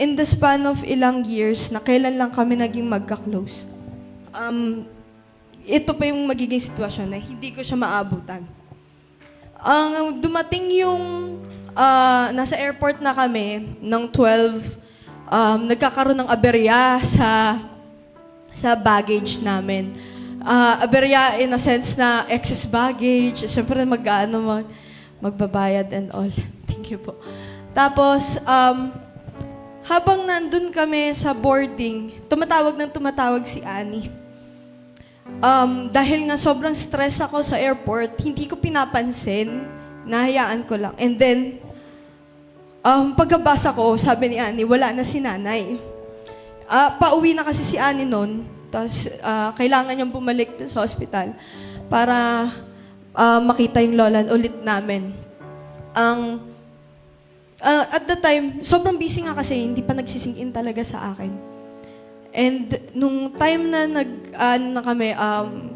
S7: in the span of ilang years na kailan lang kami naging magka-close, ito pa yung magiging sitwasyon na hindi ko siya maabutan. Dumating yung nasa airport na kami ng 12, nagkakaroon ng aberya sa baggage namin. Aberya in a sense na excess baggage. Siyempre magbabayad and all. Thank you po. Tapos, habang nandun kami sa boarding, tumatawag si Annie. Dahil nga sobrang stress ako sa airport, hindi ko pinapansin, nahayaan ko lang. And then, pagkabasa ko, sabi ni Annie, wala na si nanay. Pauwi na kasi si Annie noon, tapos kailangan niyang bumalik dun sa hospital para makita yung lola ulit namin. At the time, sobrang busy nga kasi, hindi pa nagsisink in talaga sa akin. And nung time na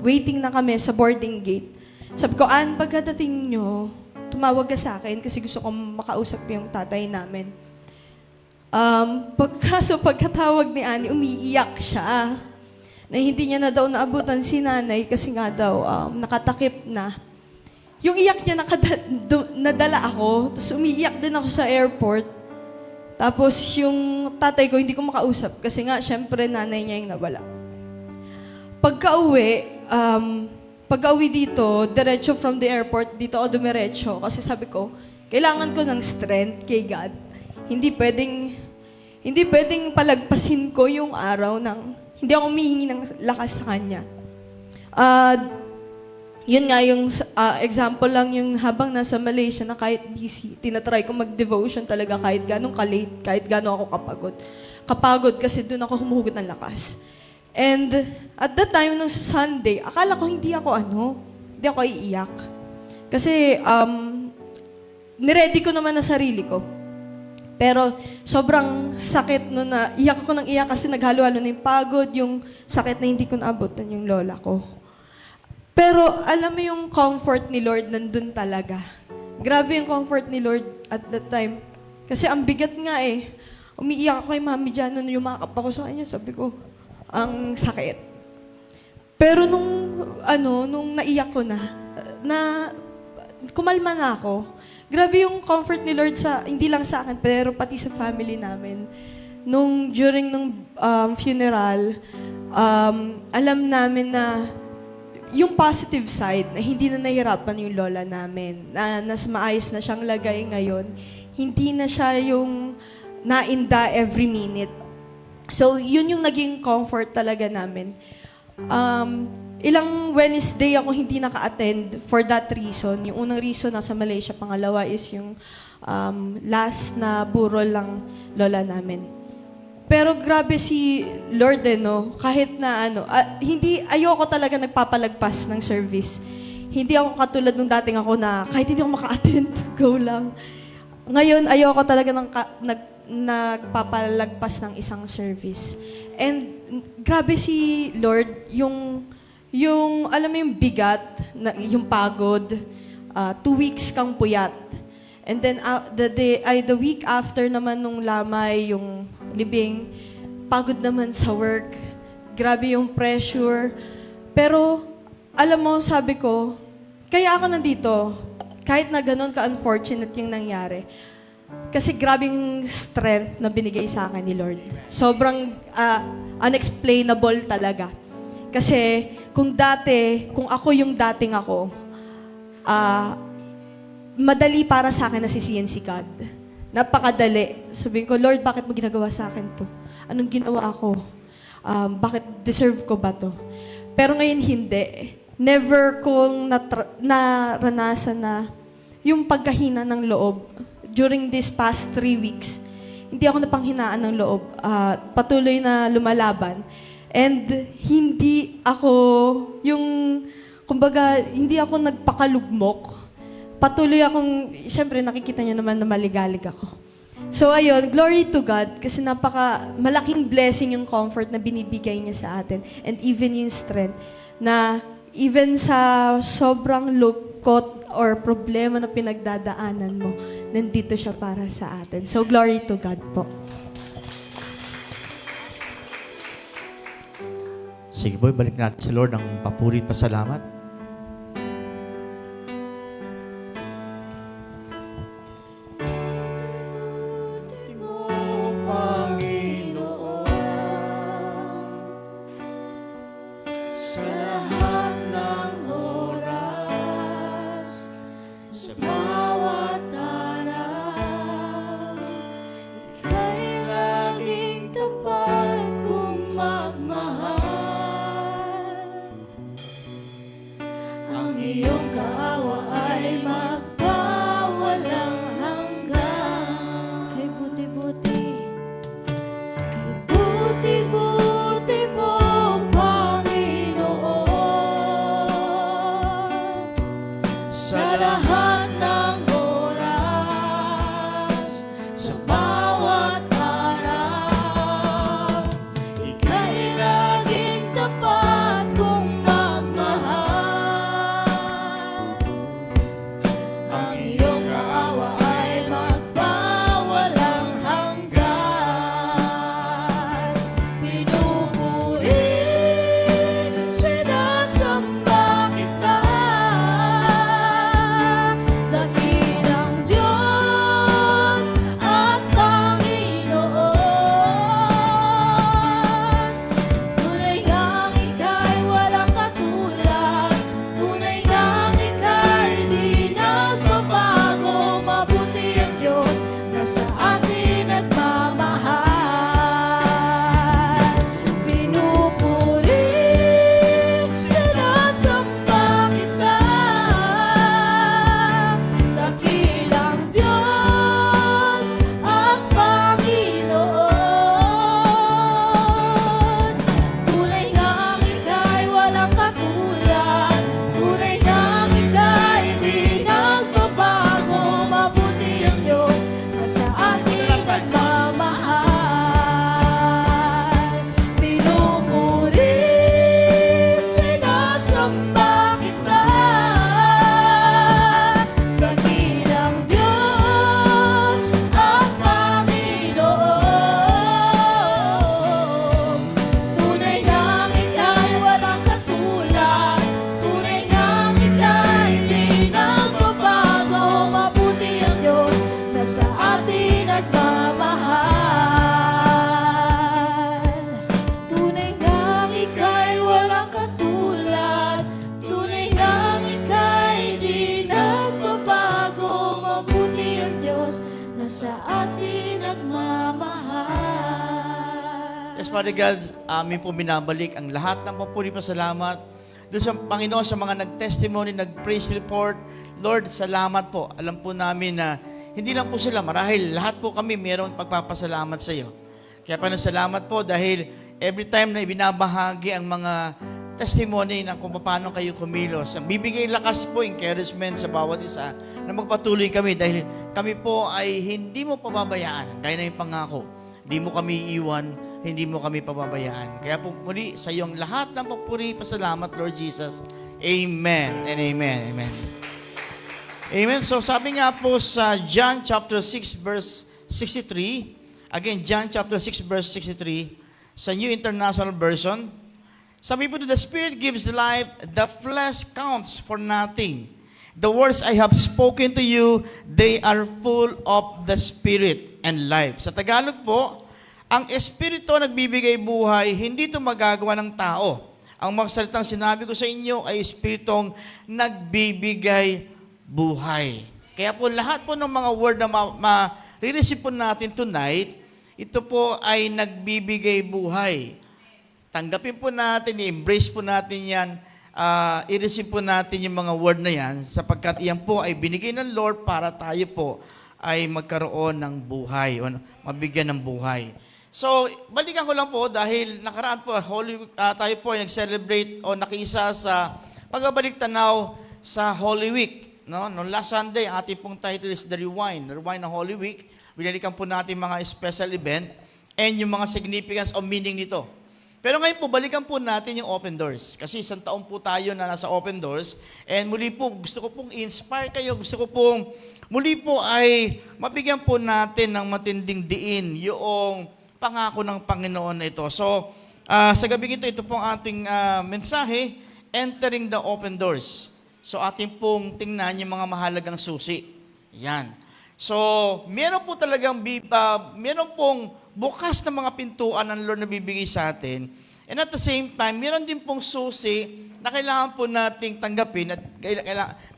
S7: waiting na kami sa boarding gate, sabi ko, pagkadating nyo, tumawag ka sa akin kasi gusto kong makausap yung tatay namin. Pagkatawag ni Annie, umiiyak siya. Na hindi niya na daw naabutan si nanay kasi nga daw nakatakip na. Yung iyak niya, nadala ako, tapos umiiyak din ako sa airport. Tapos yung tatay ko, hindi ko makausap kasi nga, syempre, nanay niya yung nawala. Pagka-uwi dito, diretso from the airport, dito ako dumiretso kasi sabi ko, kailangan ko ng strength kay God. Hindi pwedeng palagpasin ko yung araw hindi ako humihingi ng lakas sa Kanya. Yun nga yung example lang yung habang nasa Malaysia na kahit busy, tinatry ko mag-devotion talaga kahit ganong ka-late, kahit gano'n ako kapagod. Kapagod kasi doon ako humuhugot ng lakas. And at that time, nung sa Sunday, akala ko hindi ako iiyak. Kasi niready ko naman na sarili ko. Pero sobrang sakit no na iyak ako ng iyak kasi naghalo-halo na yung pagod, yung sakit na hindi ko naabutan yung lola ko. Pero alam mo yung comfort ni Lord nandun talaga. Grabe yung comfort ni Lord at that time. Kasi ang bigat nga eh. Umiiyak ako kay Mami dyan nung yumakap ako sa kanya. Sabi ko, ang sakit. Pero nung naiyak ko na kumalma na ako. Grabe yung comfort ni Lord hindi lang sa akin, pero pati sa family namin. During funeral, alam namin na yung positive side, na hindi na nahihirapan yung lola namin, na maayos na siyang lagay ngayon, hindi na siya yung nainda every minute. So, yun yung naging comfort talaga namin. Ilang Wednesday ako hindi naka-attend for that reason. Yung unang reason nasa Malaysia, pangalawa is yung last na burol lang lola namin. Pero grabe si Lord kahit na ayoko talaga nagpapalagpas ng service. Hindi ako katulad nung dating ako na kahit hindi ako maka-attend, go lang. Ngayon, ayoko talaga nagpapalagpas ng isang service. And grabe si Lord, yung alam mo yung bigat, yung pagod, 2 weeks kang puyat. And then the week after naman nung lamay, yung libing, pagod naman sa work. Grabe yung pressure. Pero alam mo, sabi ko, kaya ako nandito, kahit na ganun ka-unfortunate yung nangyari. Kasi grabe yung strength na binigay sa akin ni Lord. Sobrang unexplainable talaga. Kasi kung ako yung dating ako, madali para sa akin na sisihin si God. Napakadali. Sabihin ko, Lord, bakit mo ginagawa sa akin to? Anong ginawa ako? bakit deserve ko ba to? Pero ngayon hindi. Never kong naranasan na yung pagkahina ng loob during these past 3 weeks. Hindi ako napanghinaan ng loob. Patuloy na lumalaban. And hindi ako hindi ako nagpakalugmok. Patuloy akong, syempre nakikita niyo naman na maligalig ako. So ayun, glory to God kasi malaking blessing yung comfort na binibigay niya sa atin and even yung strength na even sa sobrang lungkot or problema na pinagdadaanan mo, nandito siya para sa atin. So glory to God po.
S3: Sige po, balik natin si Lord ng papuri at pasalamat.
S2: Iyong kaawa ay magpawalang hanggan. Kay buti-buti mo, Panginoon, sa lahat ng oras, sa bawat araw, ika'y laging tapat kong magmahal. Ang iyong kaawa ay magpawalang hanggan. Pinupuri, sinasamba kita, dakilang Diyos at Panginoon. Tunay ngang ika'y walang katulad, tunay ngang ika'y di nagbabago. Mabuti ang Diyos na sa atin nagmamahal. Pinupuri, sinasamba kita, dakilang Diyos at Panginoon. Tunay ngang ika'y walang katulad, tunay ngang ika'y di nagbabago. Mabuti ang Diyos na sa atin nagmamahal. Pinupuri, sinasamba kita, dakilang Diyos at Panginoon. Tunay ngang ika'y walang katulad, tunay ngang ika'y di nagbabago. Mabuti ang Diyos na sa atin nagmamahal. Tunay ngang ika'y walang katulad, tunay ngang ika'y di nagbabago. Mabuti ang Diyos na sa atin nagmamahal.
S3: Yes, Father God, amin po binabalik ang lahat ng papuri pasalamat doon sa Panginoon, sa mga nag-testimony, nag-praise report. Lord, salamat po. Alam po namin na hindi lang po sila, marahil lahat po kami mayroong pagpapasalamat sa iyo. Kaya salamat po dahil every time na ibinabahagi ang mga testimony ng kung paano kayo kumilos, ang bibigay lakas po, encouragement sa bawat isa na magpatuloy kami dahil kami po ay hindi mo pababayaan. Gaya na yung pangako, hindi mo kami iwan, hindi mo kami pababayaan. Kaya po muli sa iyong lahat ng papuri, pasalamat, Lord Jesus. Amen and amen. Amen. Amen. So sabi nga po sa John chapter 6 verse 63, again, John chapter 6 verse 63, sa New International Version, sabi po, the Spirit gives life, the flesh counts for nothing. The words I have spoken to you, they are full of the Spirit and life. Sa Tagalog po, ang Espiritu nagbibigay buhay, hindi ito magagawa ng tao. Ang mga salitang sinabi ko sa inyo ay Espiritong nagbibigay buhay. Kaya po lahat po ng mga word na ma-receive po natin tonight, ito po ay nagbibigay buhay. tanggapin po natin, i-embrace po natin yan, i-receive po natin yung mga word na yan, sapagkat iyan po ay binigay ng Lord para tayo po ay magkaroon ng buhay, o mabigyan ng buhay. So, balikan ko lang po dahil nakaraan po, tayo po ay nag-celebrate o nakiisa sa pagbabalik tanaw sa Holy Week. No? Noong last Sunday, ang ating pong title is The Rewind ng Holy Week. Binalikan po natin mga special event and yung mga significance o meaning nito. Pero ngayon po, balikan po natin yung open doors. Kasi isang taon po tayo na nasa open doors. And muli po, gusto ko pong i-inspire kayo. Gusto ko pong muli po ay mabigyan po natin ng matinding diin yung pangako ng Panginoon na ito. So, sa gabi ito pong ating mensahe, entering the open doors. So, ating pong tingnan yung mga mahalagang susi. Yan. So, meron po talagang, meron pong bukas na mga pintuan ng Lord na bibigay sa atin. And at the same time, meron din pong susi na kailangan po nating tanggapin at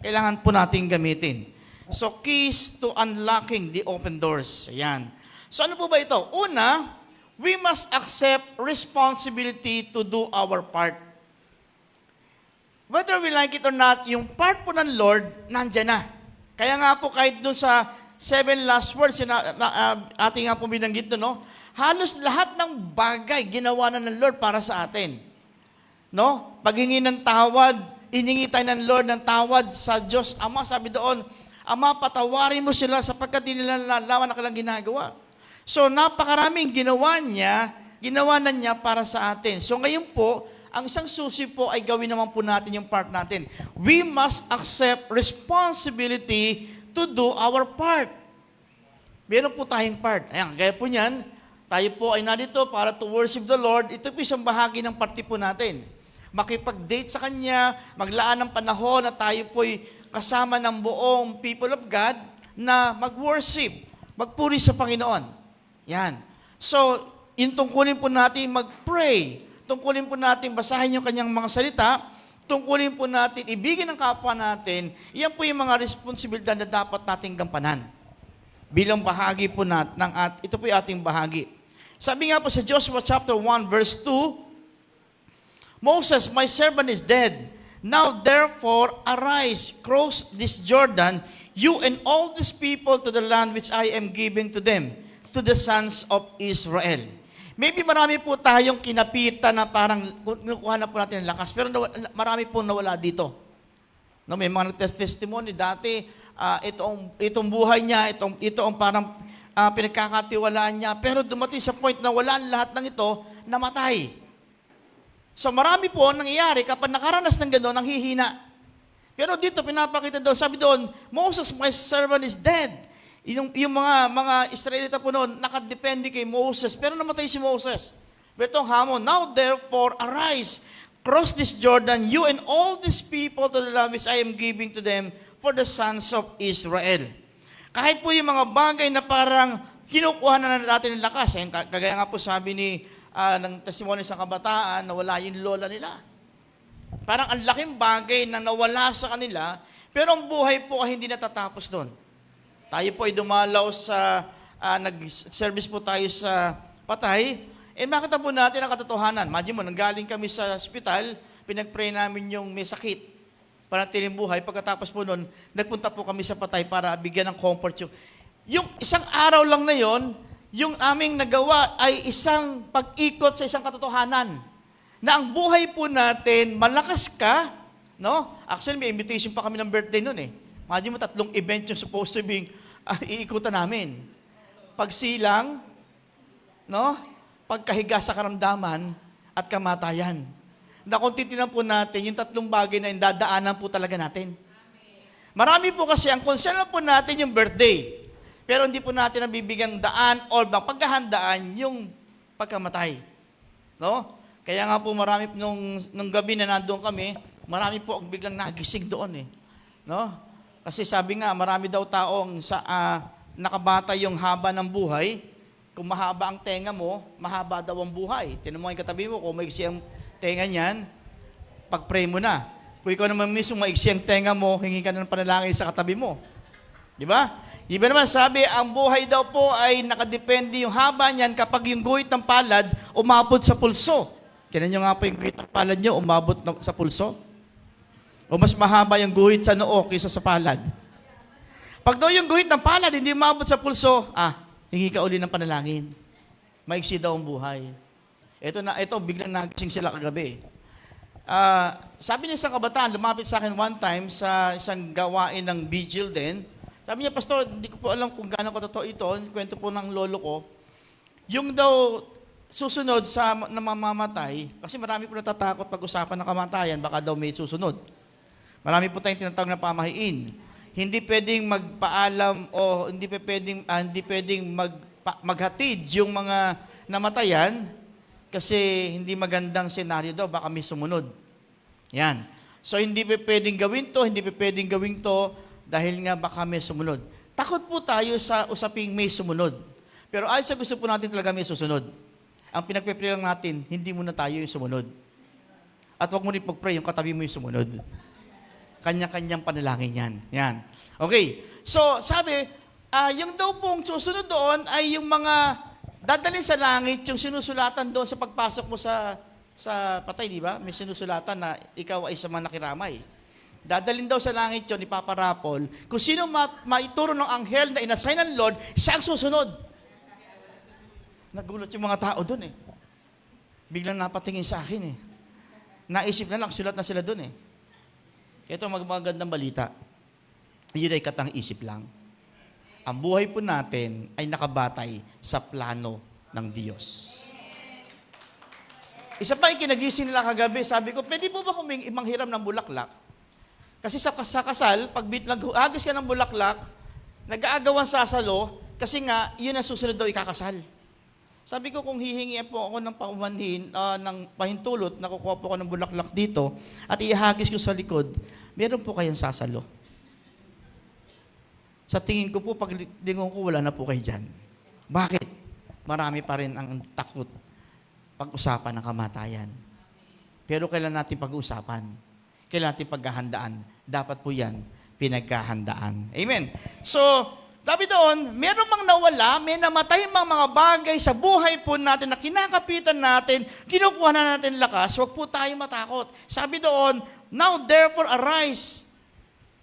S3: kailangan po nating gamitin. So, keys to unlocking the open doors. Ayan. So, ano po ba ito? Una, we must accept responsibility to do our part. Whether we like it or not, yung part po ng Lord, nandyan na. Kaya nga po kahit dun sa 7 last words, ating nga po binanggit doon, no? Halos lahat ng bagay ginawa na ng Lord para sa atin. No? Paghingi ng tawad, iningi tayo ng Lord ng tawad sa Diyos Ama. Sabi doon, Ama, patawarin mo sila sapagkat di nila nalaman na kailang ginagawa. So, napakaraming ginawa na niya para sa atin. So, ngayon po, ang isang susi po ay gawin naman po natin yung part natin. We must accept responsibility to do our part. Meron po tayong part. Ayan, kaya po niyan, tayo po ay narito para to worship the Lord. Ito po isang bahagi ng party po natin. Makipag-date sa Kanya, maglaan ng panahon na tayo po'y kasama ng buong people of God na mag-worship, magpuri sa Panginoon. Yan. So, yung tungkulin po natin mag-pray, tungkulin po natin basahin yung Kanyang mga salita, tungkulin po natin ibigin ang kapwa natin, iyan po yung mga responsibilidad na dapat nating gampanan. Bilang bahagi po natin, ito po yung ating bahagi. Sabi nga po sa Joshua chapter 1 verse 2, Moses, my servant is dead. Now therefore arise, cross this Jordan, you and all these people to the land which I am giving to them, to the sons of Israel. Maybe marami po tayong kinapitan na parang kinukuha na po natin ng lakas, pero marami po nawala dito. No, may mga nagtestimony dati, itong buhay niya, ito ang parang pinagkakatiwalaan niya, pero dumating sa point na wala lahat ng ito, namatay. So marami po nangyayari kapag nakaranas ng gano'n, ang hihina. Pero dito, pinapakita doon, sabi doon, Moses, my servant is dead. Yung mga Israelita po noon, nakadepende kay Moses, pero namatay si Moses. Pero itong hamon, now therefore arise, cross this Jordan, you and all these people to the land which I am giving to them for the sons of Israel. Kahit po yung mga bagay na parang kinukuha na natin ng lakas, kagaya nga po sabi ng testimony sa kabataan, nawala yung lola nila. Parang ang laking bagay na nawala sa kanila, pero ang buhay po ay hindi natatapos doon. Tayo po ay dumalaw sa, nag-service po tayo sa Patay, makita po natin ang katotohanan. Imagine mo, nanggaling kami sa hospital, pinag-pray namin yung may sakit, para tiling buhay. Pagkatapos po noon, nagpunta po kami sa Patay para bigyan ng comfort yung isang araw lang na yon, yung aming nagawa ay isang pag-ikot sa isang katotohanan. Na ang buhay po natin, malakas ka, no? Actually, may invitation pa kami ng birthday noon eh. Imagine mo, 3 event yung supposed to be iikutan namin. Pagsilang, no? Pagkahiga sa karamdaman at kamatayan. Na kung titinan po natin, yung 3 bagay na indadaanan po talaga natin. Marami po kasi, ang concern po natin yung birthday. Pero hindi po natin nabibigyang daan o paghahandaan yung pagkamatay. No? Kaya nga po marami, nung gabi na nandoon kami, marami po ang biglang nagising doon eh. No? Kasi sabi nga, marami daw taong nakabata yung haba ng buhay. Kung mahaba ang tenga mo, mahaba daw ang buhay. Tinan mo yung katabi mo, kung maiksi ang tenga niyan, pag-pray mo na. Kung ikaw naman mismo maiksi ang tenga mo, hingi ka ng panalangin sa katabi mo. Di ba? Iba naman sabi, ang buhay daw po ay nakadepende yung haba niyan kapag yung guhit ng palad umabot sa pulso. Tinan nyo nga po yung guhit ng palad nyo, umabot sa pulso. O mas mahaba yung guhit sa noo kaysa sa palad. Pag daw yung guhit ng palad, hindi umabot sa pulso, hingi ka uli ng panalangin. Maiksi daw ang buhay. Ito, biglang nagising sila kagabi. Sabi niya isang kabataan, lumapit sa akin one time sa isang gawain ng vigil din. Sabi niya, Pastor, hindi ko po alam kung gaano ko totoo ito. Kwento po ng lolo ko. Yung daw susunod sa namamatay, kasi marami po natatakot pag-usapan ng kamatayan, baka daw may susunod. Marami po tayong tinatawag na pamahiin. Hindi pwedeng magpaalam o hindi pwedeng maghatid yung mga namatayan kasi hindi magandang senaryo daw, baka may sumunod. Yan. So hindi pwedeng gawin to, hindi pwedeng gawin to dahil nga baka may sumunod. Takot po tayo sa usaping may sumunod. Pero ay sa gusto po natin talaga may susunod. Ang pinagpe-pray lang natin, hindi muna tayo yung sumunod. At huwag mo rin pag-pray, yung katabi mo yung sumunod. Kanya-kanyang panalangin yan. Yan. Okay. So, sabi, yung daw pong susunod doon ay yung mga dadalhin sa langit, yung sinusulatan doon sa pagpasok mo sa patay, di ba? May sinusulatan na ikaw ay sa mga nakiramay. Dadalhin daw sa langit yun, ipaparapol. Kung sino maituro ng anghel na inassign ng Lord, siya ang susunod. Nagulat yung mga tao doon eh. Biglang napatingin sa akin eh. Naisip na lang, sulat na sila doon eh. Ito magandang balita. Yun ay katang isip lang. Ang buhay po natin ay nakabatay sa plano ng Diyos. Isa pa yung kinagising nila kagabi, sabi ko, pwede po ba manghiram ng bulaklak? Kasi sa kasal, pag naghagis ka ng bulaklak, nag-aagawan sasalo, kasi nga, yun ang susunod daw ikakasal. Sabi ko, kung hihingi po ako ng paumanhin, ng pahintulot, nakukuha po ako ng bulaklak dito, at ihagis ko sa likod, meron po kayong sasalo. Sa tingin ko po, pag lingon ko, wala na po kayo dyan. Bakit? Marami pa rin ang takot pag-usapan ng kamatayan. Pero kailan natin pag-usapan? Kailan natin paghahandaan? Dapat po yan, pinaghahandaan. Amen. So, sabi doon, meron mang nawala, may namatay mang mga bagay sa buhay po natin na kinakapitan natin, kinukuha na natin lakas, huwag po tayo matakot. Sabi doon, now therefore arise.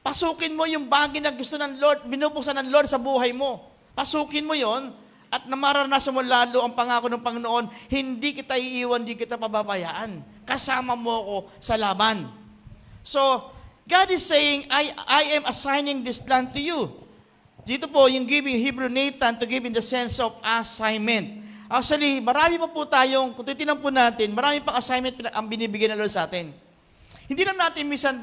S3: Pasukin mo yung bagay na gusto ng Lord, binubuksan ng Lord sa buhay mo. Pasukin mo yon at namaranasan mo lalo ang pangako ng Panginoon, hindi kita iiwan, hindi kita pababayaan. Kasama mo ako sa laban. So, God is saying, I am assigning this land to you. Dito po, yung giving Hebrew Nathan to give in the sense of assignment. Actually, marami pa po tayong, kung titignan po natin, marami pa assignment ang binibigyan ng Lord sa atin. Hindi lang natin minsan,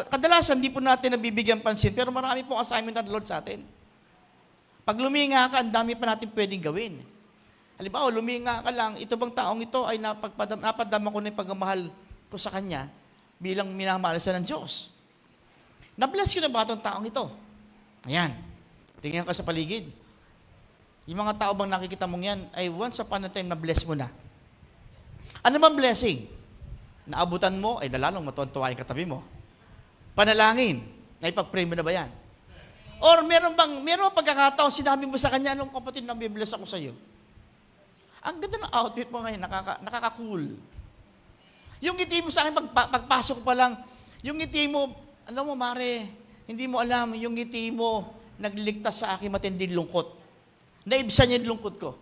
S3: kadalasan hindi po natin nabibigyan pansin, pero marami pong assignment ng Lord sa atin. Pag luminga ka, ang dami pa natin pwedeng gawin. Halimbawa, luminga ka lang, ito bang taong ito ay napadama ko na yung pagmamahal ko sa kanya bilang minamahal siya ng Diyos. Na-bless ko na ba itong taong ito? Ayan. Tingnan ka sa paligid. Yung mga tao bang nakikita mong yan, ay once upon a time na-bless mo na. Ano bang blessing? Naabutan mo, ay lalong matuwa yung katabi mo. Panalangin, naipag-pray mo na ba yan? Or meron bang pagkakataon, sinabi mo sa kanya, anong kapatid na bibless ako sa iyo? Ang ganda ng outfit mo ngayon, nakaka-cool. Yung ngiti mo sa akin, pagpasok pa lang, yung ngiti mo, alam mo Mare, hindi mo alam, yung ngiti mo, nagliligtas sa akin matinding lungkot. Naibsan niya yung lungkot ko.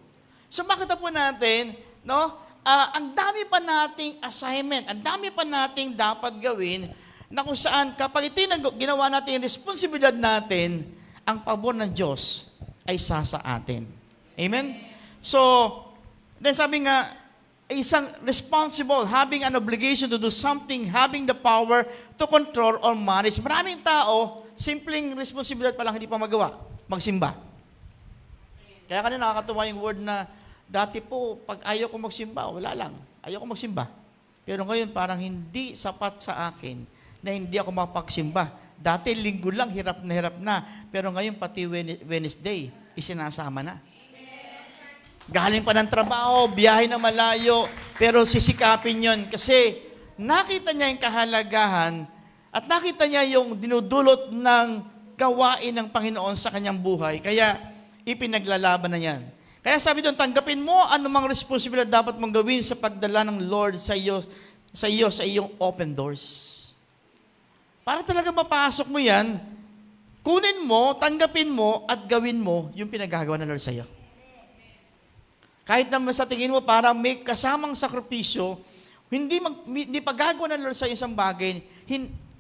S3: So makita po natin, no? Ang dami pa nating assignment, ang dami pa nating dapat gawin na kung saan kapag ito yung ginawa natin yung responsibilidad natin, ang pabor ng Diyos ay sa atin. Amen? So, then sabi nga, isang responsible, having an obligation to do something, having the power to control or manage. Maraming tao, simpleng responsibilidad pa lang hindi pa magawa, magsimba. Kaya kanina nakakatuwa yung word na, dati po, pag ayaw ko magsimba, wala lang. Ayaw ko magsimba. Pero ngayon, parang hindi sapat sa akin na hindi ako mapagsimba. Dati, linggo lang, hirap na. Pero ngayon, pati Wednesday, isinasama na. Galing pa ng trabaho, biyahe na malayo, pero sisikapin yon kasi nakita niya yung kahalagahan at nakita niya yung dinudulot ng gawain ng Panginoon sa kanyang buhay. Kaya, ipinaglalaban na yan. Kaya sabi doon, tanggapin mo anumang responsibilidad dapat mong gawin sa pagdala ng Lord sa iyong open doors. Para talaga mapasok mo yan, kunin mo, tanggapin mo, at gawin mo yung pinagagawa ng Lord sa iyo. Kahit naman sa tingin mo para may kasamang sakripisyo, hindi pagagawa ng Lord sa isang bagay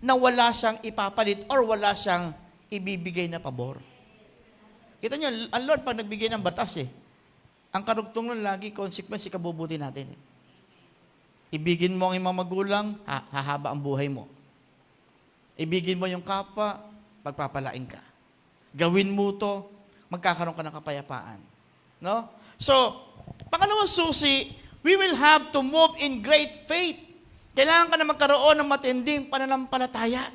S3: na wala siyang ipapalit or wala siyang ibibigay na pabor. Kita niyo, ang Lord pag nagbigay ng batas ang karugtong nun lagi, consequence, ikabubuti natin. Ibigin mo ang iyong mga magulang, hahaba ang buhay mo. Ibigin mo yung kapwa, pagpapalain ka. Gawin mo to, magkakaroon ka ng kapayapaan. No? So, pangalawang susi, we will have to move in great faith. Kailangan ka na magkaroon ng matinding pananampalataya.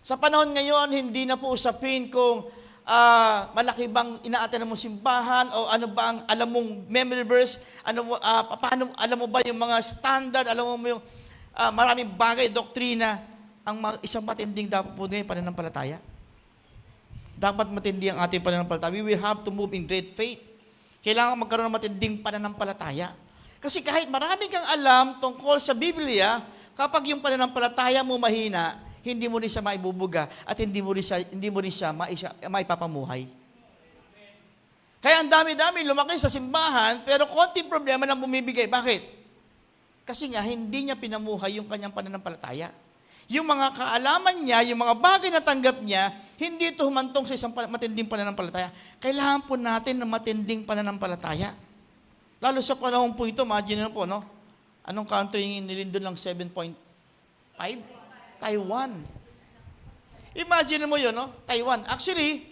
S3: Sa panahon ngayon, hindi na po usapin kung malaki bang inaaten mo simbahan o ano ba ang alam mong memory verse, paano, alam mo ba yung mga standard, alam mo yung maraming bagay, doktrina, isang matinding dapat po ngayon pananampalataya. Dapat matindi ang ating pananampalataya. We will have to move in great faith. Kailangan magkaroon ng matinding pananampalataya. Kasi kahit marami kang alam tungkol sa Biblia, kapag yung pananampalataya mo mahina, hindi mo rin siya maibubuga at hindi mo rin siya maipapamuhay. Kaya ang dami-dami lumaki sa simbahan, pero konting problema lang bumibigay. Bakit? Kasi nga, hindi niya pinamuhay yung kanyang pananampalataya. Yung mga kaalaman niya, yung mga bagay na tanggap niya, hindi ito humantong sa isang matinding pananampalataya. Kailangan po natin ng matinding pananampalataya. Lalo sa panahon po ito, imagine po, no? Anong country yung nilindon lang 7.5? Taiwan. Imagine mo yun, no? Taiwan. Actually,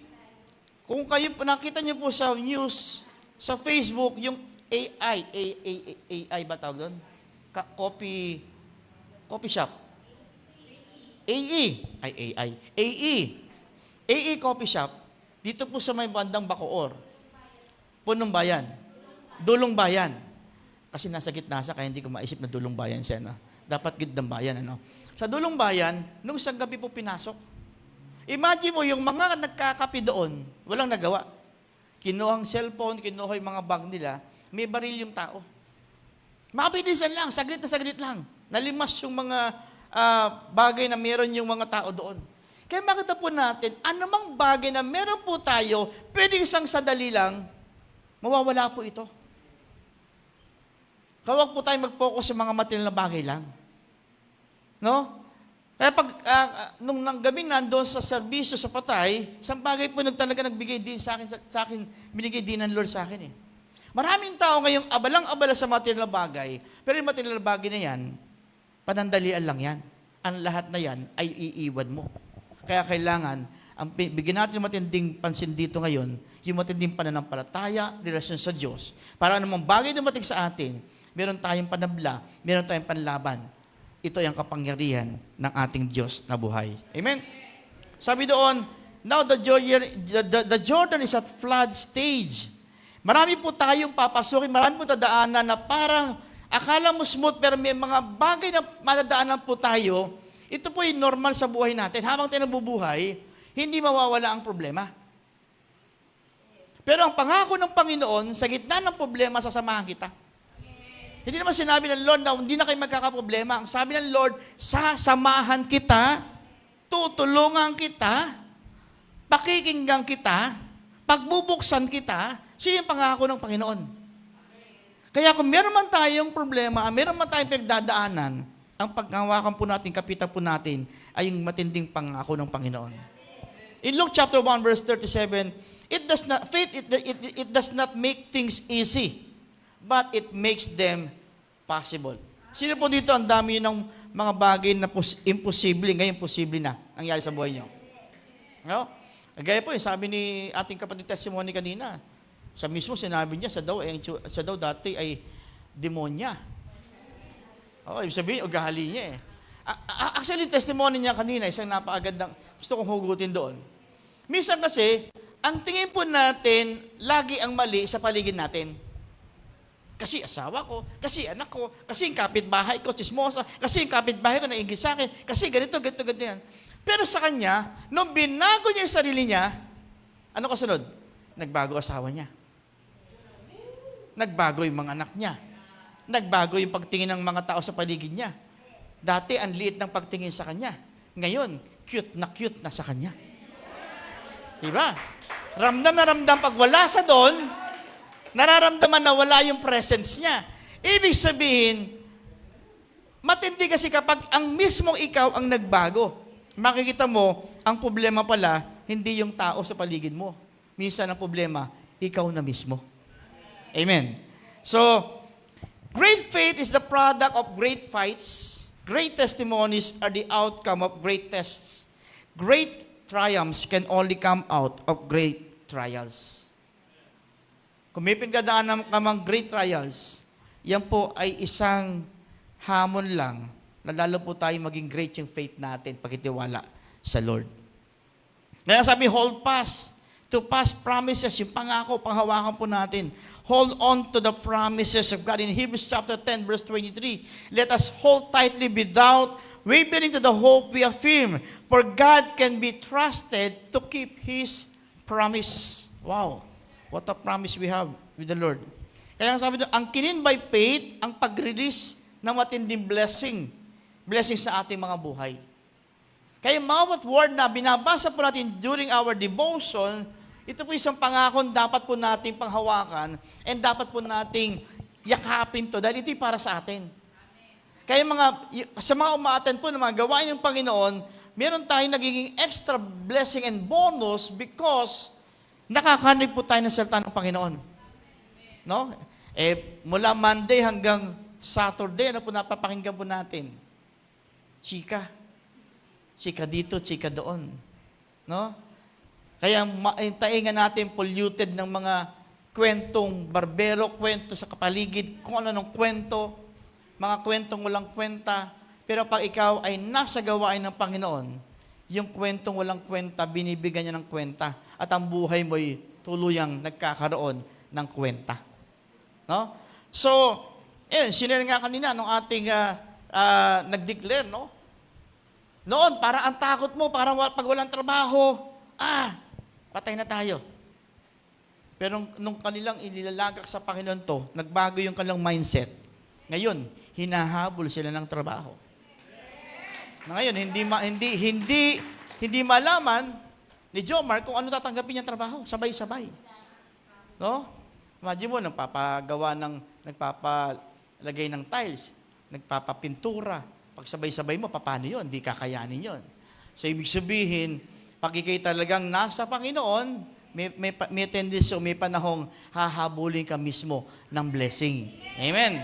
S3: kung kayo nakita niyo po sa news, sa Facebook, yung AI ba tawag doon? Coffee shop. AE Coffee Shop, dito po sa may bandang Bacoor, Punong Bayan, Dulong Bayan. Kasi nasa gitna siya, kaya hindi ko maisip na Dulong Bayan siya. No? Dapat gitnang bayan. Ano? Sa Dulong Bayan, nung isang gabi po pinasok, imagine mo yung mga nagkakapi doon, walang nagawa. Kinuha ang cellphone, kinuha yung mga bag nila, may baril yung tao. Mabilisan lang, saglit na saglit lang. Nalimas yung mga bagay na meron yung mga tao doon. Kaya makita po natin, anumang bagay na meron po tayo, pwedeng isang sadali lang, mawawala po ito. Kawag po tayo mag-focus sa mga material na bagay lang. No? Kaya pag, nung gabing nandoon sa serbisyo sa patay, isang bagay po talaga nagbigay din sa akin, binigay din ng Lord sa akin. Maraming tao ngayong abalang-abala sa material na bagay, pero yung material na bagay na yan, panandalian lang yan. Ang lahat na yan ay iiwan mo. Kaya kailangan, bigyan natin matinding pansin dito ngayon, yung matinding pananampalataya, relasyon sa Diyos. Para anumang bagay dumating sa atin, meron tayong panabla, meron tayong panlaban. Ito ay ang kapangyarihan ng ating Diyos na buhay. Amen? Sabi doon, now the Jordan is at flood stage. Marami po tayong papasukin, marami po tadaanan na parang akala mo smooth, pero may mga bagay na madadaanan po tayo. Ito po yung normal sa buhay natin. Habang tayo nabubuhay, hindi mawawala ang problema. Pero ang pangako ng Panginoon, sa gitna ng problema, sasamahan kita. Hindi naman sinabi ng Lord na hindi na kayo magkakaproblema. Ang sabi ng Lord, sasamahan kita, tutulungan kita, pakikinggan kita, pagbubuksan kita. Siya yung pangako ng Panginoon. Kaya kung meron man tayong problema, meron man tayong pinagdadaanan, ang paghawakan po natin, kapitan po natin, ay yung matinding pangako ng Panginoon. In Luke chapter 1 verse 37, it does not make things easy, but it makes them possible. Sino po dito ang dami ng mga bagay na imposible, ngayon posible na nangyari sa buhay niyo? No? Gaya po, sabi ni ating kapatid testimony kanina, sa mismo sinabi niya, siya daw dati ay demonya. Ibig sabihin, ugali niya Actually, testimony niya kanina, isang napakagandang, gusto kong hugutin doon. Minsan kasi, ang tingin po natin, lagi ang mali sa paligid natin. Kasi asawa ko, kasi anak ko, kasi yung kapitbahay ko, chismosa, kasi yung kapitbahay ko nainggit sa akin, kasi ganito yan. Pero sa kanya, nung binago niya yung sarili niya, ano kasunod? Nagbago asawa niya. nagbago yung mga anak niya. Nagbago yung pagtingin ng mga tao sa paligid niya. Dati, ang liit ng pagtingin sa kanya. Ngayon, cute na sa kanya. Diba? Ramdam na ramdam pag wala sa doon, nararamdaman na wala yung presence niya. Ibig sabihin, matindi kasi kapag ang mismong ikaw ang nagbago. Makikita mo, ang problema pala, hindi yung tao sa paligid mo. Minsan ang problema, ikaw na mismo. Amen. So, great faith is the product of great fights. Great testimonies are the outcome of great tests. Great triumphs can only come out of great trials. Kung may pinagdadaanan ka ng great trials, yan po ay isang hamon lang na lalo po tayo maging great yung faith natin pagkitiwala sa Lord. Kaya sabi, hold fast to past promises, yung pangako, panghawakan po natin. Hold on to the promises of God. In Hebrews chapter 10, verse 23, let us hold tightly without wavering to the hope we affirm, for God can be trusted to keep His promise. Wow, what a promise we have with the Lord. Kaya sabi doon, ang kinin by faith, ang pag-release ng matinding blessing sa ating mga buhay. Kaya bawat word na binabasa po natin during our devotion, ito po isang pangakon dapat po nating panghawakan and dapat po nating yakapin to dahil ito para sa atin. Kaya sa mga umaattend po ng mga gawain ng Panginoon, meron tayong nagiging extra blessing and bonus because nakakanig po tayo ng salita ng Panginoon. No? Mula Monday hanggang Saturday, ano po napapakinggan po natin? Chika. Chika dito, chika doon. No? Kaya taingan natin polluted ng mga kwentong barbero, kwento sa kapaligid, kung ano ng kwento, mga kwentong walang kwenta. Pero pag ikaw ay nasa gawain ng Panginoon, yung kwentong walang kwenta, binibigyan niya ng kwenta. At ang buhay mo'y tuluyang nagkakaroon ng kwenta. No? So, sinare nga kanina nung ating nag-declare, no? Noon, para ang takot mo, para pag walang trabaho, patay na tayo. Pero nung kanilang inilalagak sa Panginoon to, nagbago yung kanilang mindset. Ngayon, hinahabol sila ng trabaho. Na ngayon, hindi malaman ni Jomar kung ano tatanggapin niyang trabaho. Sabay-sabay. No? Imagine mo, nagpapalagay ng tiles, nagpapapintura. Pag sabay-sabay mo, paano yun? Hindi kakayanin yun. So, ibig sabihin, pag ikay talagang nasa Panginoon, may tendency o may panahong hahabulin ka mismo ng blessing. Amen.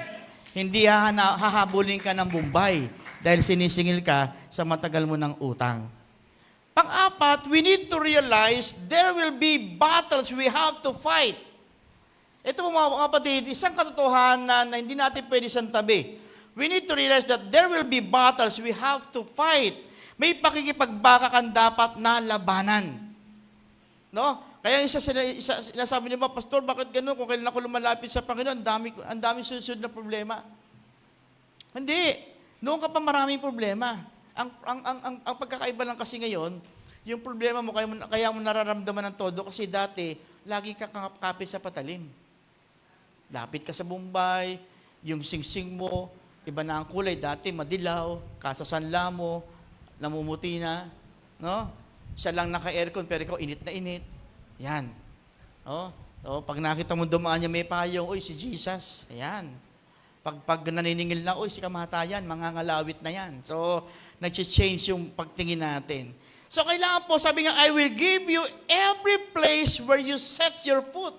S3: Hindi hahabulin ka ng Bombay dahil sinisingil ka sa matagal mo ng utang. Pang-apat, we need to realize there will be battles we have to fight. Ito mga kapatid, isang katotohanan na hindi natin pwede santabi. We need to realize that there will be battles we have to fight. May pakikipagbakakan dapat na labanan. No? Kaya sinasabi niyo ba, Pastor, bakit gano'n? Kung kailan ako lumalapit sa Panginoon, ang dami susunod na problema. Hindi. Noon ka pa maraming problema. Ang pagkakaiba lang kasi ngayon, yung problema mo, kaya mo nararamdaman ng todo, kasi dati, lagi ka kapit sa patalim. Lapit ka sa Bombay, yung singsing mo, iba na ang kulay, dati madilaw, kasasanla mo, namumuti na, no? Siya lang naka-aircon, pero ikaw init na init. Yan. Pag nakita mo dumaan niya may payong, oy, si Jesus. Ayan. Pag naniningil na, oy, si kamatayan, mangangalawit na yan. So, nag-change yung pagtingin natin. So, kailangan po, sabi nga, I will give you every place where you set your foot.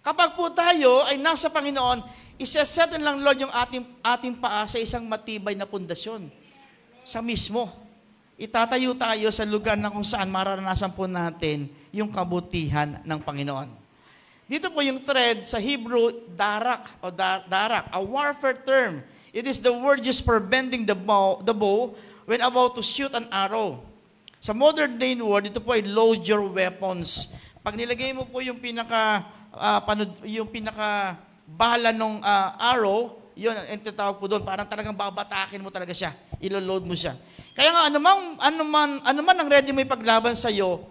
S3: Kapag po tayo ay nasa Panginoon, isa-set lang, Lord, yung ating paa sa isang matibay na pundasyon. Sa mismo. Itatayo tayo sa lugar na kung saan mararanasan po natin yung kabutihan ng Panginoon. Dito po yung thread sa Hebrew, darak, a warfare term. It is the word used for bending the bow when about to shoot an arrow. Sa modern day word, ito po ay load your weapons. Pag nilagay mo po yung bala ng arrow, yun ang tinatawag po doon. Parang talagang babatakin mo talaga siya. Ilo-load mo siya. Kaya nga, anuman ang ready mo ipaglaban sa'yo,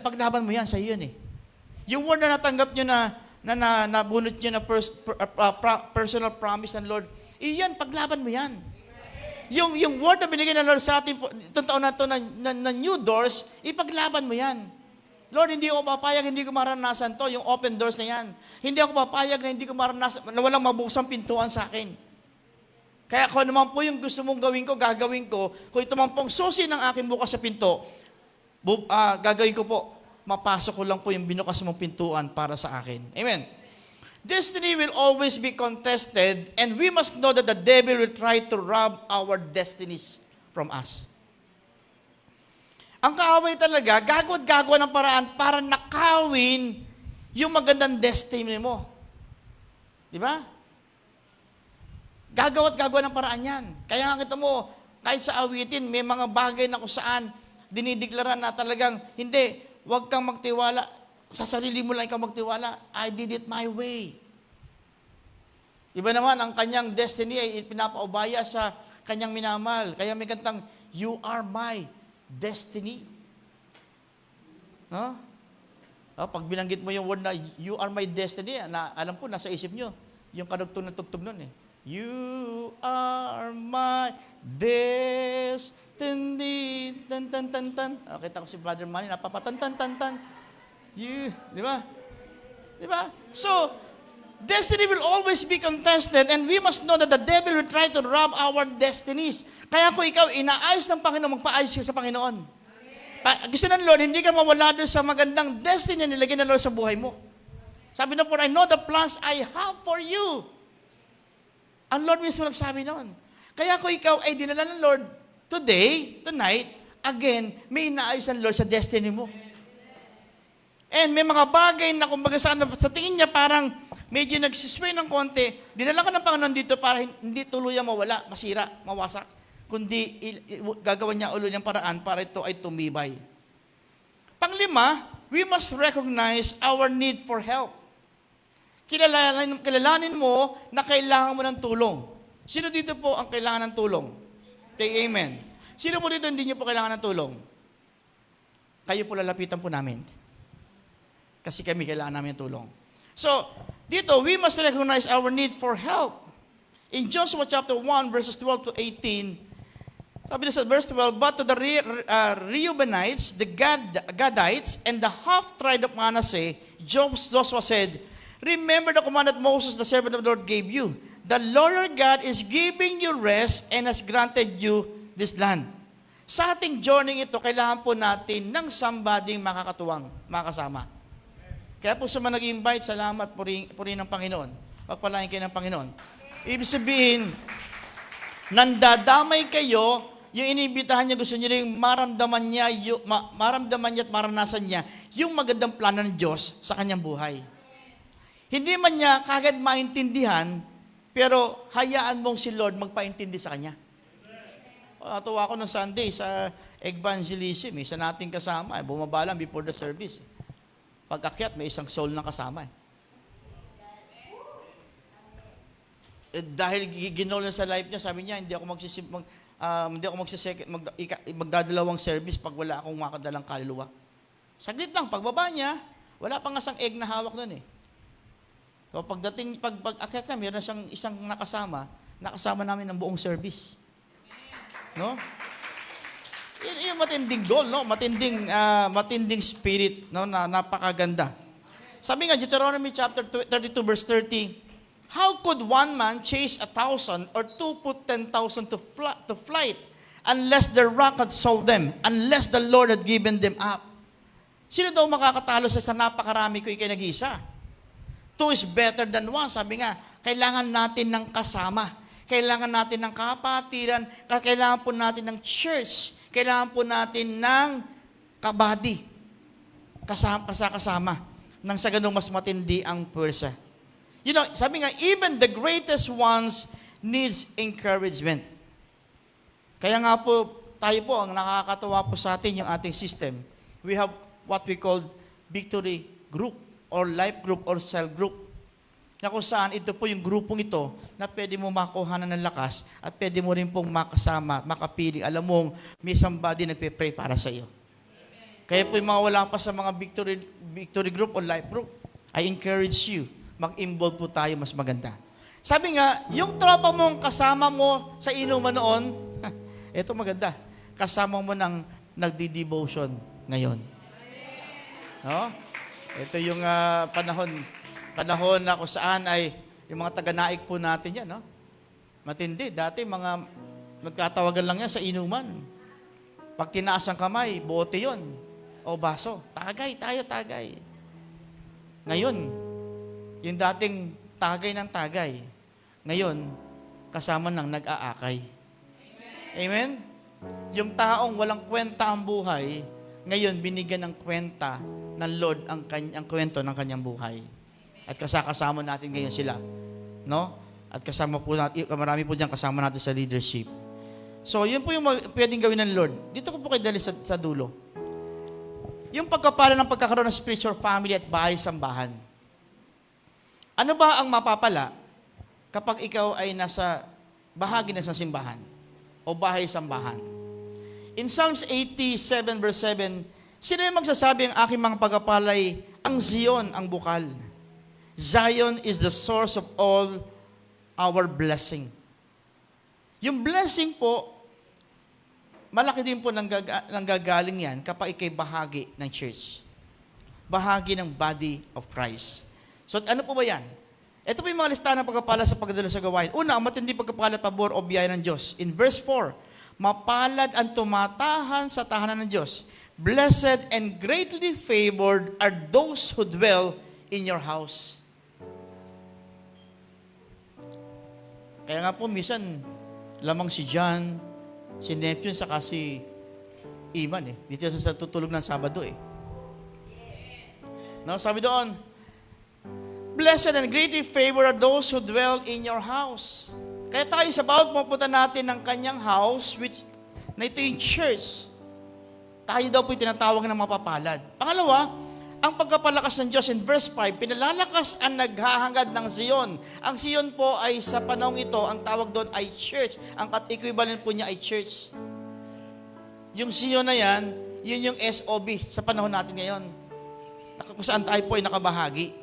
S3: paglaban mo yan, sa'yo yun eh. Yung word na natanggap nyo na na nabunot niyo na personal promise ng Lord, iyan, paglaban mo yan. Yung word na binigay ng Lord sa atin, itong taon na ito na new doors, ipaglaban mo yan. Lord, hindi ako papayag, hindi ko maranasan to, yung open doors na yan. Hindi ako papayag na hindi ko maranasan, na walang mabuksang pintuan sa akin. Kaya kung naman po yung gusto mong gawin ko, gagawin ko. Kung ito man pong susi ng aking bukas sa pinto, gagawin ko po, mapasok ko lang po yung binukas mong pintuan para sa akin. Amen. Destiny will always be contested, and we must know that the devil will try to rob our destinies from us. Ang kaaway talaga, gagawa ng paraan para nakawin yung magandang destiny mo. Di ba? Gagawa ng paraan yan. Kaya nga kita mo, kahit sa awitin, may mga bagay na kung saan dinideklara na talagang, hindi, huwag kang magtiwala. Sa sarili mo lang ikaw magtiwala. I did it my way. Iba naman, ang kanyang destiny ay pinapaubaya sa kanyang minamahal. Kaya may kantang, you are my destiny. No? Pag binanggit mo yung word na, you are my destiny, na, alam ko, nasa isip nyo, yung kadugtong na tugtog nun eh. You are my destiny. Tan, tan, tan, tan. Kita ko si Brother Manny, napapatan, tan, tan, tan. You, di ba? Di ba? So, destiny will always be contested, and we must know that the devil will try to rob our destinies. Kaya kung ikaw inaayos ng Panginoon, magpaayos ka sa Panginoon. Gusto ng Lord, hindi ka mawala doon sa magandang destiny na nilagay ng Lord sa buhay mo. Sabi na po, I know the plans I have for you. Ang Lord mismo nagsabi noon. Kaya kung ikaw ay dinala ng Lord today, tonight, again, may inaayos ang Lord sa destiny mo. And may mga bagay na kumbaga sa tingin niya parang medyo nagsisway ng konti, dinala ka ng Panginoon dito para hindi tuluyang mawala, masira, mawasak, kundi gagawa niya ulo niyang paraan para ito ay tumibay. Panglima, we must recognize our need for help. Kilalanin mo na kailangan mo ng tulong. Sino dito po ang kailangan ng tulong? Say amen. Sino po dito hindi niyo po kailangan ng tulong? Kayo po lalapitan po namin. Kasi kami kailangan namin ng tulong. So, dito, we must recognize our need for help. In Joshua chapter 1, verses 12 to 18, sabi na sa verse 12, but to the Reubenites, the Gadites, and the half-tribe of Manasseh, Joshua said, remember the command that Moses, the servant of the Lord, gave you. The Lord your God is giving you rest and has granted you this land. Sa ating journey ito, kailangan po natin ng somebody makakatuwang, makasama. Kaya po sa mga nag-invite, salamat po rin ng Panginoon. Pagpalain kayo ng Panginoon. Ibig sabihin, nandadamay kayo, yung inibitahan niya, gusto niya rin maramdaman niya at maranasan niya yung magandang plano ng Diyos sa kanyang buhay. Hindi man niya kagad maintindihan, pero hayaan mong si Lord magpaintindi sa kanya. Natuwa ako ng Sunday sa evangelism, isa nating kasama, bumaba lang before the service. Pag akyat, may isang soul na kasama. Dahil ginol na sa life niya, sabi niya, hindi ako magdadalawang service pag wala akong makadalang kaluluwa. Saglit lang, pagbaba niya, wala pang isang egg na hawak nun eh. So pag akyat niya, mayroon siyang isang nakasama namin ng buong service. No? Yung matinding goal, no? Matinding spirit, no? Na napakaganda. Sabi nga, Deuteronomy chapter 32, verse 30, how could one man chase 1,000 or two put 10,000 to flight unless the rock had sold them, unless the Lord had given them up? Sino daw makakatalo sa napakarami ko ikay nag-isa? Two is better than one. Sabi nga, kailangan natin ng kasama. Kailangan natin ng kapatiran. Kailangan po natin ng church. Kailangan po natin ng kabady. Kasama. Nang sa ganung mas matindi ang puwersa. You know, sabi nga, even the greatest ones needs encouragement. Kaya nga po, tayo po, ang nakakatawa po sa atin yung ating system. We have what we call victory group or life group or cell group. Na kung saan ito po yung grupong ito na pwede mo makuhanan ng lakas at pwede mo rin pong makasama, makapiling. Alam mong may somebody nagpe-pray para sa iyo. Kaya po yung mga wala pa sa mga victory group o life group, I encourage you mag-involve po tayo, mas maganda. Sabi nga, yung tropa mong kasama mo sa inuman noon, ito maganda, kasama mo ng nagdi-devotion ngayon. No? Ito yung panahon na kung saan ay yung mga taga-naik po natin yan, no? Matindi. Dati mga nagkatawagan lang yan sa inuman. Pag tinaas ang kamay, bote yon o baso. Tagay, tayo tagay. Ngayon, yung dating tagay ng tagay, ngayon, kasama ng nag-aakay. Amen? Yung taong walang kwenta ang buhay, ngayon binigyan ng kwenta ng Lord ang kwento ng kanyang buhay. At kasama natin ngayon sila. No? At kasama po natin, marami po diyan kasama natin sa leadership. So, yun po yung pwedeng gawin ng Lord. Dito ko po kayo dali sa dulo. Yung pagkapala ng pagkakaroon ng spiritual family at bahay-sambahan. Ano ba ang mapapala kapag ikaw ay nasa bahagi ng simbahan o bahay-sambahan? In Psalms 87 verse 7, sino yung magsasabi ang aking mga pagkapalay, ang Zion ang bukal. Zion is the source of all our blessing. Yung blessing po, malaki din po nanggagaling yan kapag ikay bahagi ng church. Bahagi ng body of Christ. So ano po ba yan? Ito po yung mga listahan ng pagkapala sa pagdalo sa gawain. Una, ang matindi pagkapala, pabor o biyaya ng Diyos. In verse 4, mapalad ang tumatahan sa tahanan ng Diyos. Blessed and greatly favored are those who dwell in your house. Kaya nga po, minsan, lamang si John, si Neptune, saka si Iman Dito sa tutulog ng Sabado No, sabi doon, blessed and greatly favored are those who dwell in your house. Kaya tayo sa bawat pupunta natin ng kanyang house, which na ito yung church, tayo daw po yung tinatawag ng mapapalad. Pangalawa, ang pagkapalakas ng Diyos in verse 5, pinalalakas ang naghahangad ng Zion. Ang Zion po ay sa panahong ito, ang tawag doon ay church. Ang equivalent po niya ay church. Yung Zion na yan, yun yung SOB sa panahon natin ngayon. Kung saan tayo po ay nakabahagi.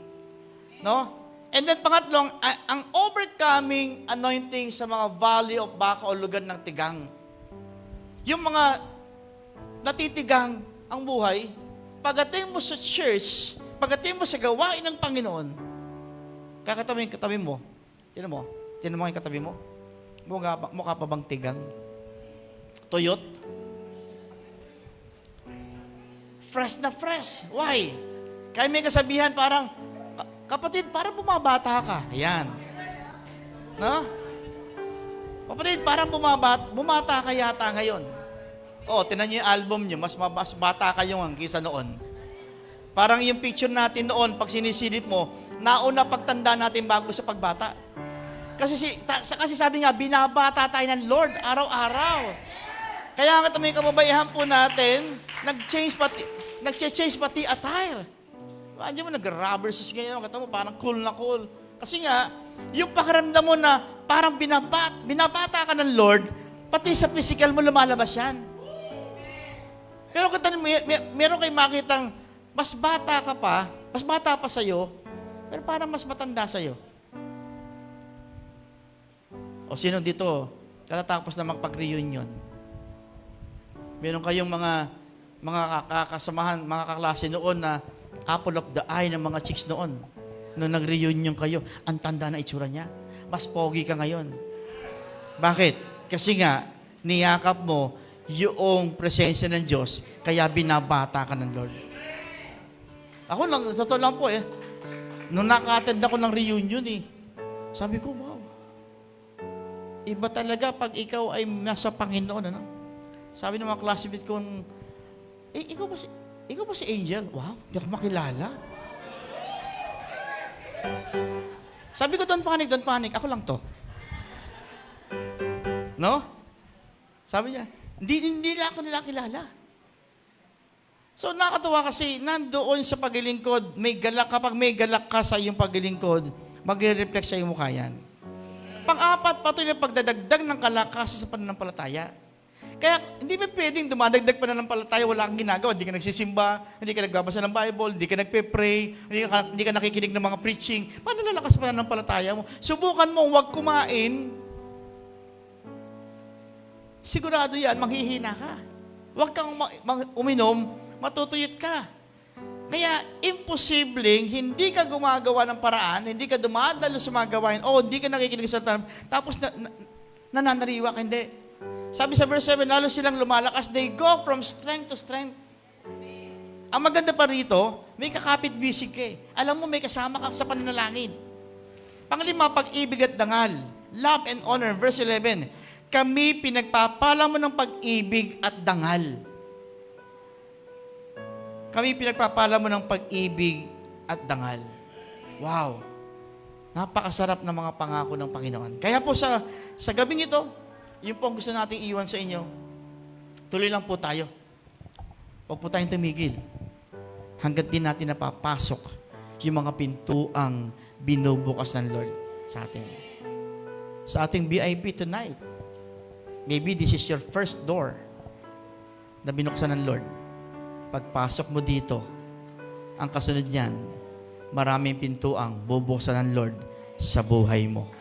S3: No? And then pangatlong, ang overcoming anointing sa mga valley of Baca o lugar ng tigang. Yung mga natitigang ang buhay, pagdating mo sa church, pagdating mo sa gawain ng Panginoon, katabi mo. Tinan mo yung katabi mo. Mukha pa bang tigang? Tuyot? Fresh na fresh. Why? Kaya may kasabihan parang, kapatid, parang bumabata ka. Ayan. No? Kapatid, parang bumata ka yata ngayon. Tinan niyo yung album niyo, mas bata kayo kaysa noon. Parang yung picture natin noon, pag sinisilip mo, nauna pagtanda natin bago sa pagbata. Kasi sabi nga, binabata tayo ng Lord araw-araw. Kaya nga may kababayan po natin, nag-change pati attire. Andiyan mo, nag-rubber shoes ngayon, kata mo, parang cool na cool. Kasi nga, yung pakiramdam mo na parang binabata ka ng Lord, pati sa physical mo lumalabas yan. Pero kung meron kayo makitang mas bata ka pa, mas bata pa sa'yo, pero parang mas matanda sa'yo. O sino dito, katatapos na magpag-reunion? Meron kayong mga kakasamahan, mga kaklase noon na apple of the eye ng mga chicks noon. Nung nag-reunion kayo, ang tanda na itsura niya. Mas pogi ka ngayon. Bakit? Kasi nga, niyakap mo yung presensya ng Diyos, kaya binabata ka ng Lord. Ako lang, totoo lang po nung naka-attend ako ng reunion sabi ko, wow. Iba talaga pag ikaw ay nasa Panginoon, Sabi ng mga classmates ko, ikaw ba si Angel? Wow, hindi ako makilala. Sabi ko, don't panic, ako lang to. No? Sabi niya, hindi na ako nila kilala. So, nakatuwa kasi, nandoon sa paglilingkod, kapag may galak ka sa iyong paglilingkod, mag-reflect sa iyong mukha yan. Pang-apat, patuloy na pagdadagdag ng kalakasan sa pananampalataya. Kaya hindi pa pwedeng dumadagdag pa na ng palataya, wala kang ginagawa, hindi ka nagsisimba, hindi ka nagbabasa ng Bible, hindi ka nagpe-pray, hindi ka nakikinig ng mga preaching. Paano lalakas pa na ng palataya mo? Subukan mo, huwag kumain. Sigurado yan, manghihina ka. Huwag kang uminom, matutuyot ka. Kaya, imposibleng hindi ka gumagawa ng paraan, hindi ka dumadalo sa mga gawain, o hindi ka nakikinig sa tanong, tapos nananariwa ka, hindi. Sabi sa verse 7, lalo silang lumalakas, they go from strength to strength. Ang maganda pa rito, may kakapit-bisig ka eh. Alam mo, may kasama ka sa pananalangin. Panglima, pag-ibig at dangal. Love and honor. Verse 11, kami pinagpapala mo ng pag-ibig at dangal. Kami pinagpapala mo ng pag-ibig at dangal. Wow! Napakasarap ng mga pangako ng Panginoon. Kaya po sa gabing ito, yun po ang gusto nating iwan sa inyo. Tuloy lang po tayo. Huwag po tayong tumigil. Hanggat din natin napapasok yung mga pintuang binubukas ng Lord sa atin. Sa ating VIP tonight, maybe this is your first door na binuksan ng Lord. Pagpasok mo dito, ang kasunod niyan, maraming pintuang bubuksan ng Lord sa buhay mo.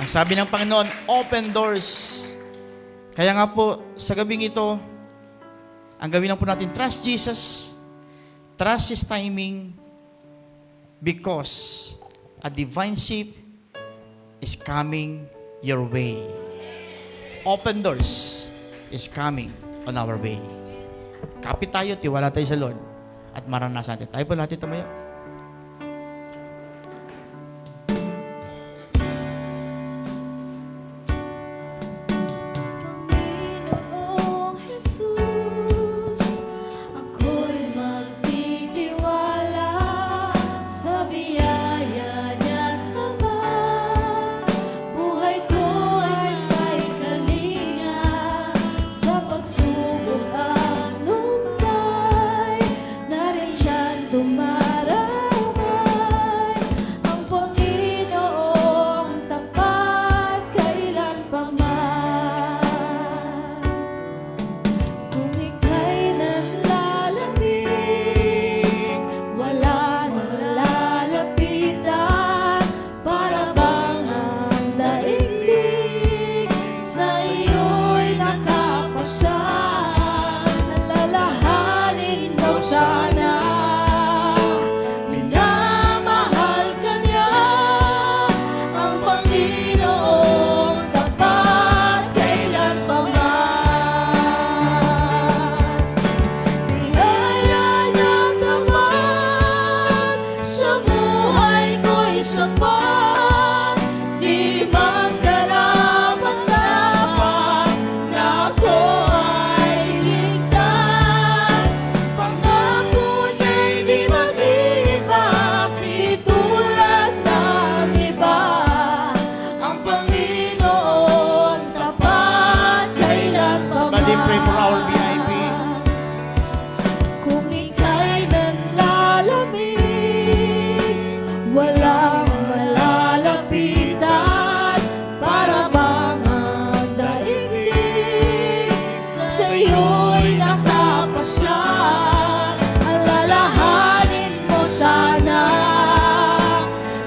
S3: Ang sabi ng Panginoon, open doors. Kaya nga po, sa gabing ito, ang gawin lang po natin, trust Jesus, trust His timing, because a divine ship is coming your way. Open doors is coming on our way. Kapit tayo, tiwala tayo sa Lord, at maranasan natin. Tayo po natin tumayo.
S2: Panginoong Jesus, ako'y magtitiwala sa biyaya niya't habang buhay ko ay may kalinga sa pagsubok at lumbay, na rin siya'n dumaramay. Ang Panginoong tapat kailan pa man. Kung ika'y nanlalamig, wala nang lalapitan, para bang ang daigdig sa iyo'y nakapasan. Alalahanin mo sana, minamahal ka niya, ang Panginoong tapat kailan pa man. Biyaya niyang tapat sa buhay ko'y sapat, di man karapat-dapat na ako ay ligtas. Pangako niya'y di mag-iba, di tulad ng iba. Ang Panginoon tapat kailan pa
S3: Somebody pray for our
S2: man.
S3: VIP.
S2: Kung ika'y nanlalamig, walang malalapitan, para bang ang daigdig sa iyo'y nakapaslan. Alalahanin mo sana,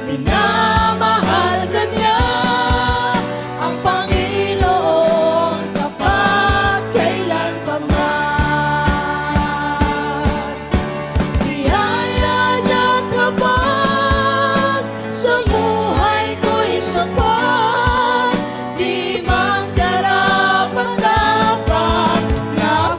S2: minamahal ka niya, ang Panginoong tapat kailan pa man. Biyaya niya't habag sa buhay ko'y sapat, di man karapat-dapat na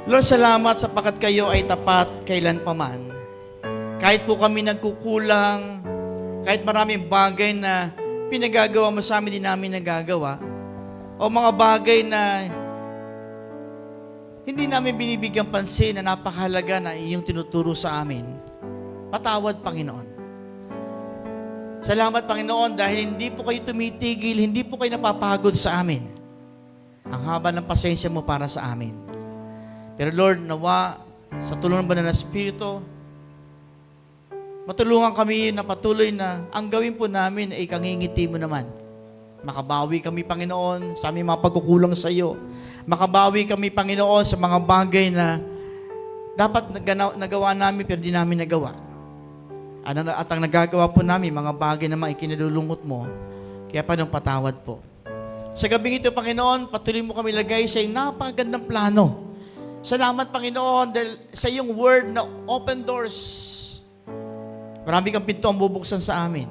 S3: Lord, salamat sapagkat kayo ay tapat kailan paman. Kahit po kami nagkukulang, kahit maraming bagay na pinagagawa mo sa amin, di namin nagagawa, o mga bagay na hindi namin binibigyan pansin na napakahalaga na iyong tinuturo sa amin, patawad, Panginoon. Salamat, Panginoon, dahil hindi po kayo tumitigil, hindi po kayo napapagod sa amin. Ang haba ng pasensya mo para sa amin. Pero Lord, nawa, sa tulong ng Banal na Espiritu, matulungan kami na patuloy na ang gawin po namin ay kangingiti mo naman. Makabawi kami, Panginoon, sa aming mga pagkukulang sa iyo. Makabawi kami, Panginoon, sa mga bagay na dapat nagawa namin pero di namin nagawa. At ang nagagawa po namin, mga bagay na mga ikinalulungkot mo, kaya pa nung patawad po. Sa gabing ito, Panginoon, patuloy mo kami lagay sa iyong napakagandang plano. Salamat, Panginoon, dahil sa iyong word na open doors. Marami kang pinto ang bubuksan sa amin.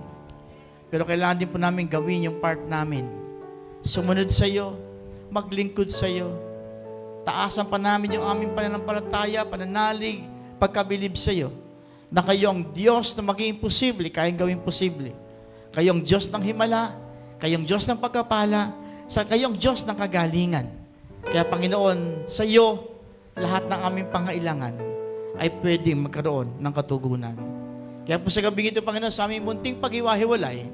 S3: Pero kailangan din po namin gawin yung part namin. Sumunod sa iyo, maglingkod sa iyo. Taasan pa namin yung aming pananampalataya, pananalig, pagkabilib sa iyo. Na kayo ang Diyos na maging imposible, kayang gawin posible. Kayong Diyos ng himala, kayong Diyos ng pagkapala, sa kayong Diyos ng kagalingan. Kaya Panginoon, sa iyo, lahat ng aming pangailangan ay pwedeng magkaroon ng katugunan. Kaya po sa gabi ito, Panginoon, sa aming munting pag-iwahiwalay,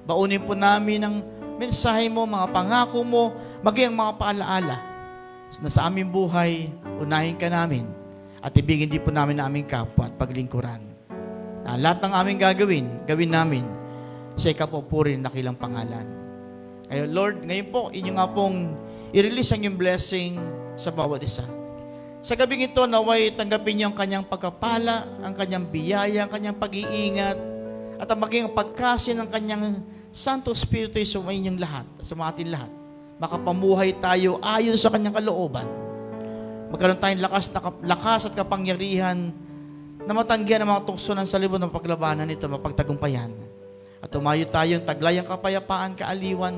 S3: baunin po namin ang mensahe mo, mga pangako mo, maging ang mga paalaala na sa aming buhay, unahin ka namin at ibigin din po namin ang aming kapwa at paglingkuran. Na lahat ng aming gawin namin sa ikapupurin na kilang pangalan. Ngayon, Lord, ngayon po, inyo nga pong i-release ang iyong blessing sa bawat isa. Sa gabing ito, naway tanggapin niyo ang kanyang pagkapala, ang kanyang biyaya, ang kanyang pag-iingat, at ang maging pagkasin ng kanyang Santo Espiritu ay sumayin niyong lahat, sa mga atin lahat. Makapamuhay tayo ayon sa kanyang kalooban. Magkaroon tayong lakas at kapangyarihan na matanggihan ang mga tukso ng salibon ng paglabanan nito, mapagtagumpayan. At umayo tayong taglayang kapayapaan, kaaliwan,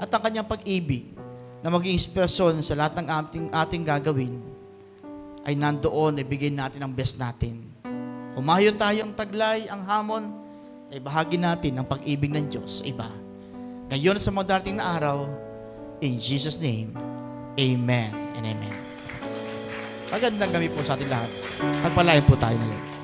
S3: at ang kanyang pag-ibig na maging inspirasyon sa lahat ng ating gagawin ay nandoon, ibigay natin ang best natin. Umayo tayong taglay, ang hamon, ay bahagi natin ng pag-ibig ng Diyos sa iba. Ngayon sa mga darating na araw, in Jesus' name, Amen and Amen. Magandang gabi po sa ating lahat. Pagpalain po tayo na Lord.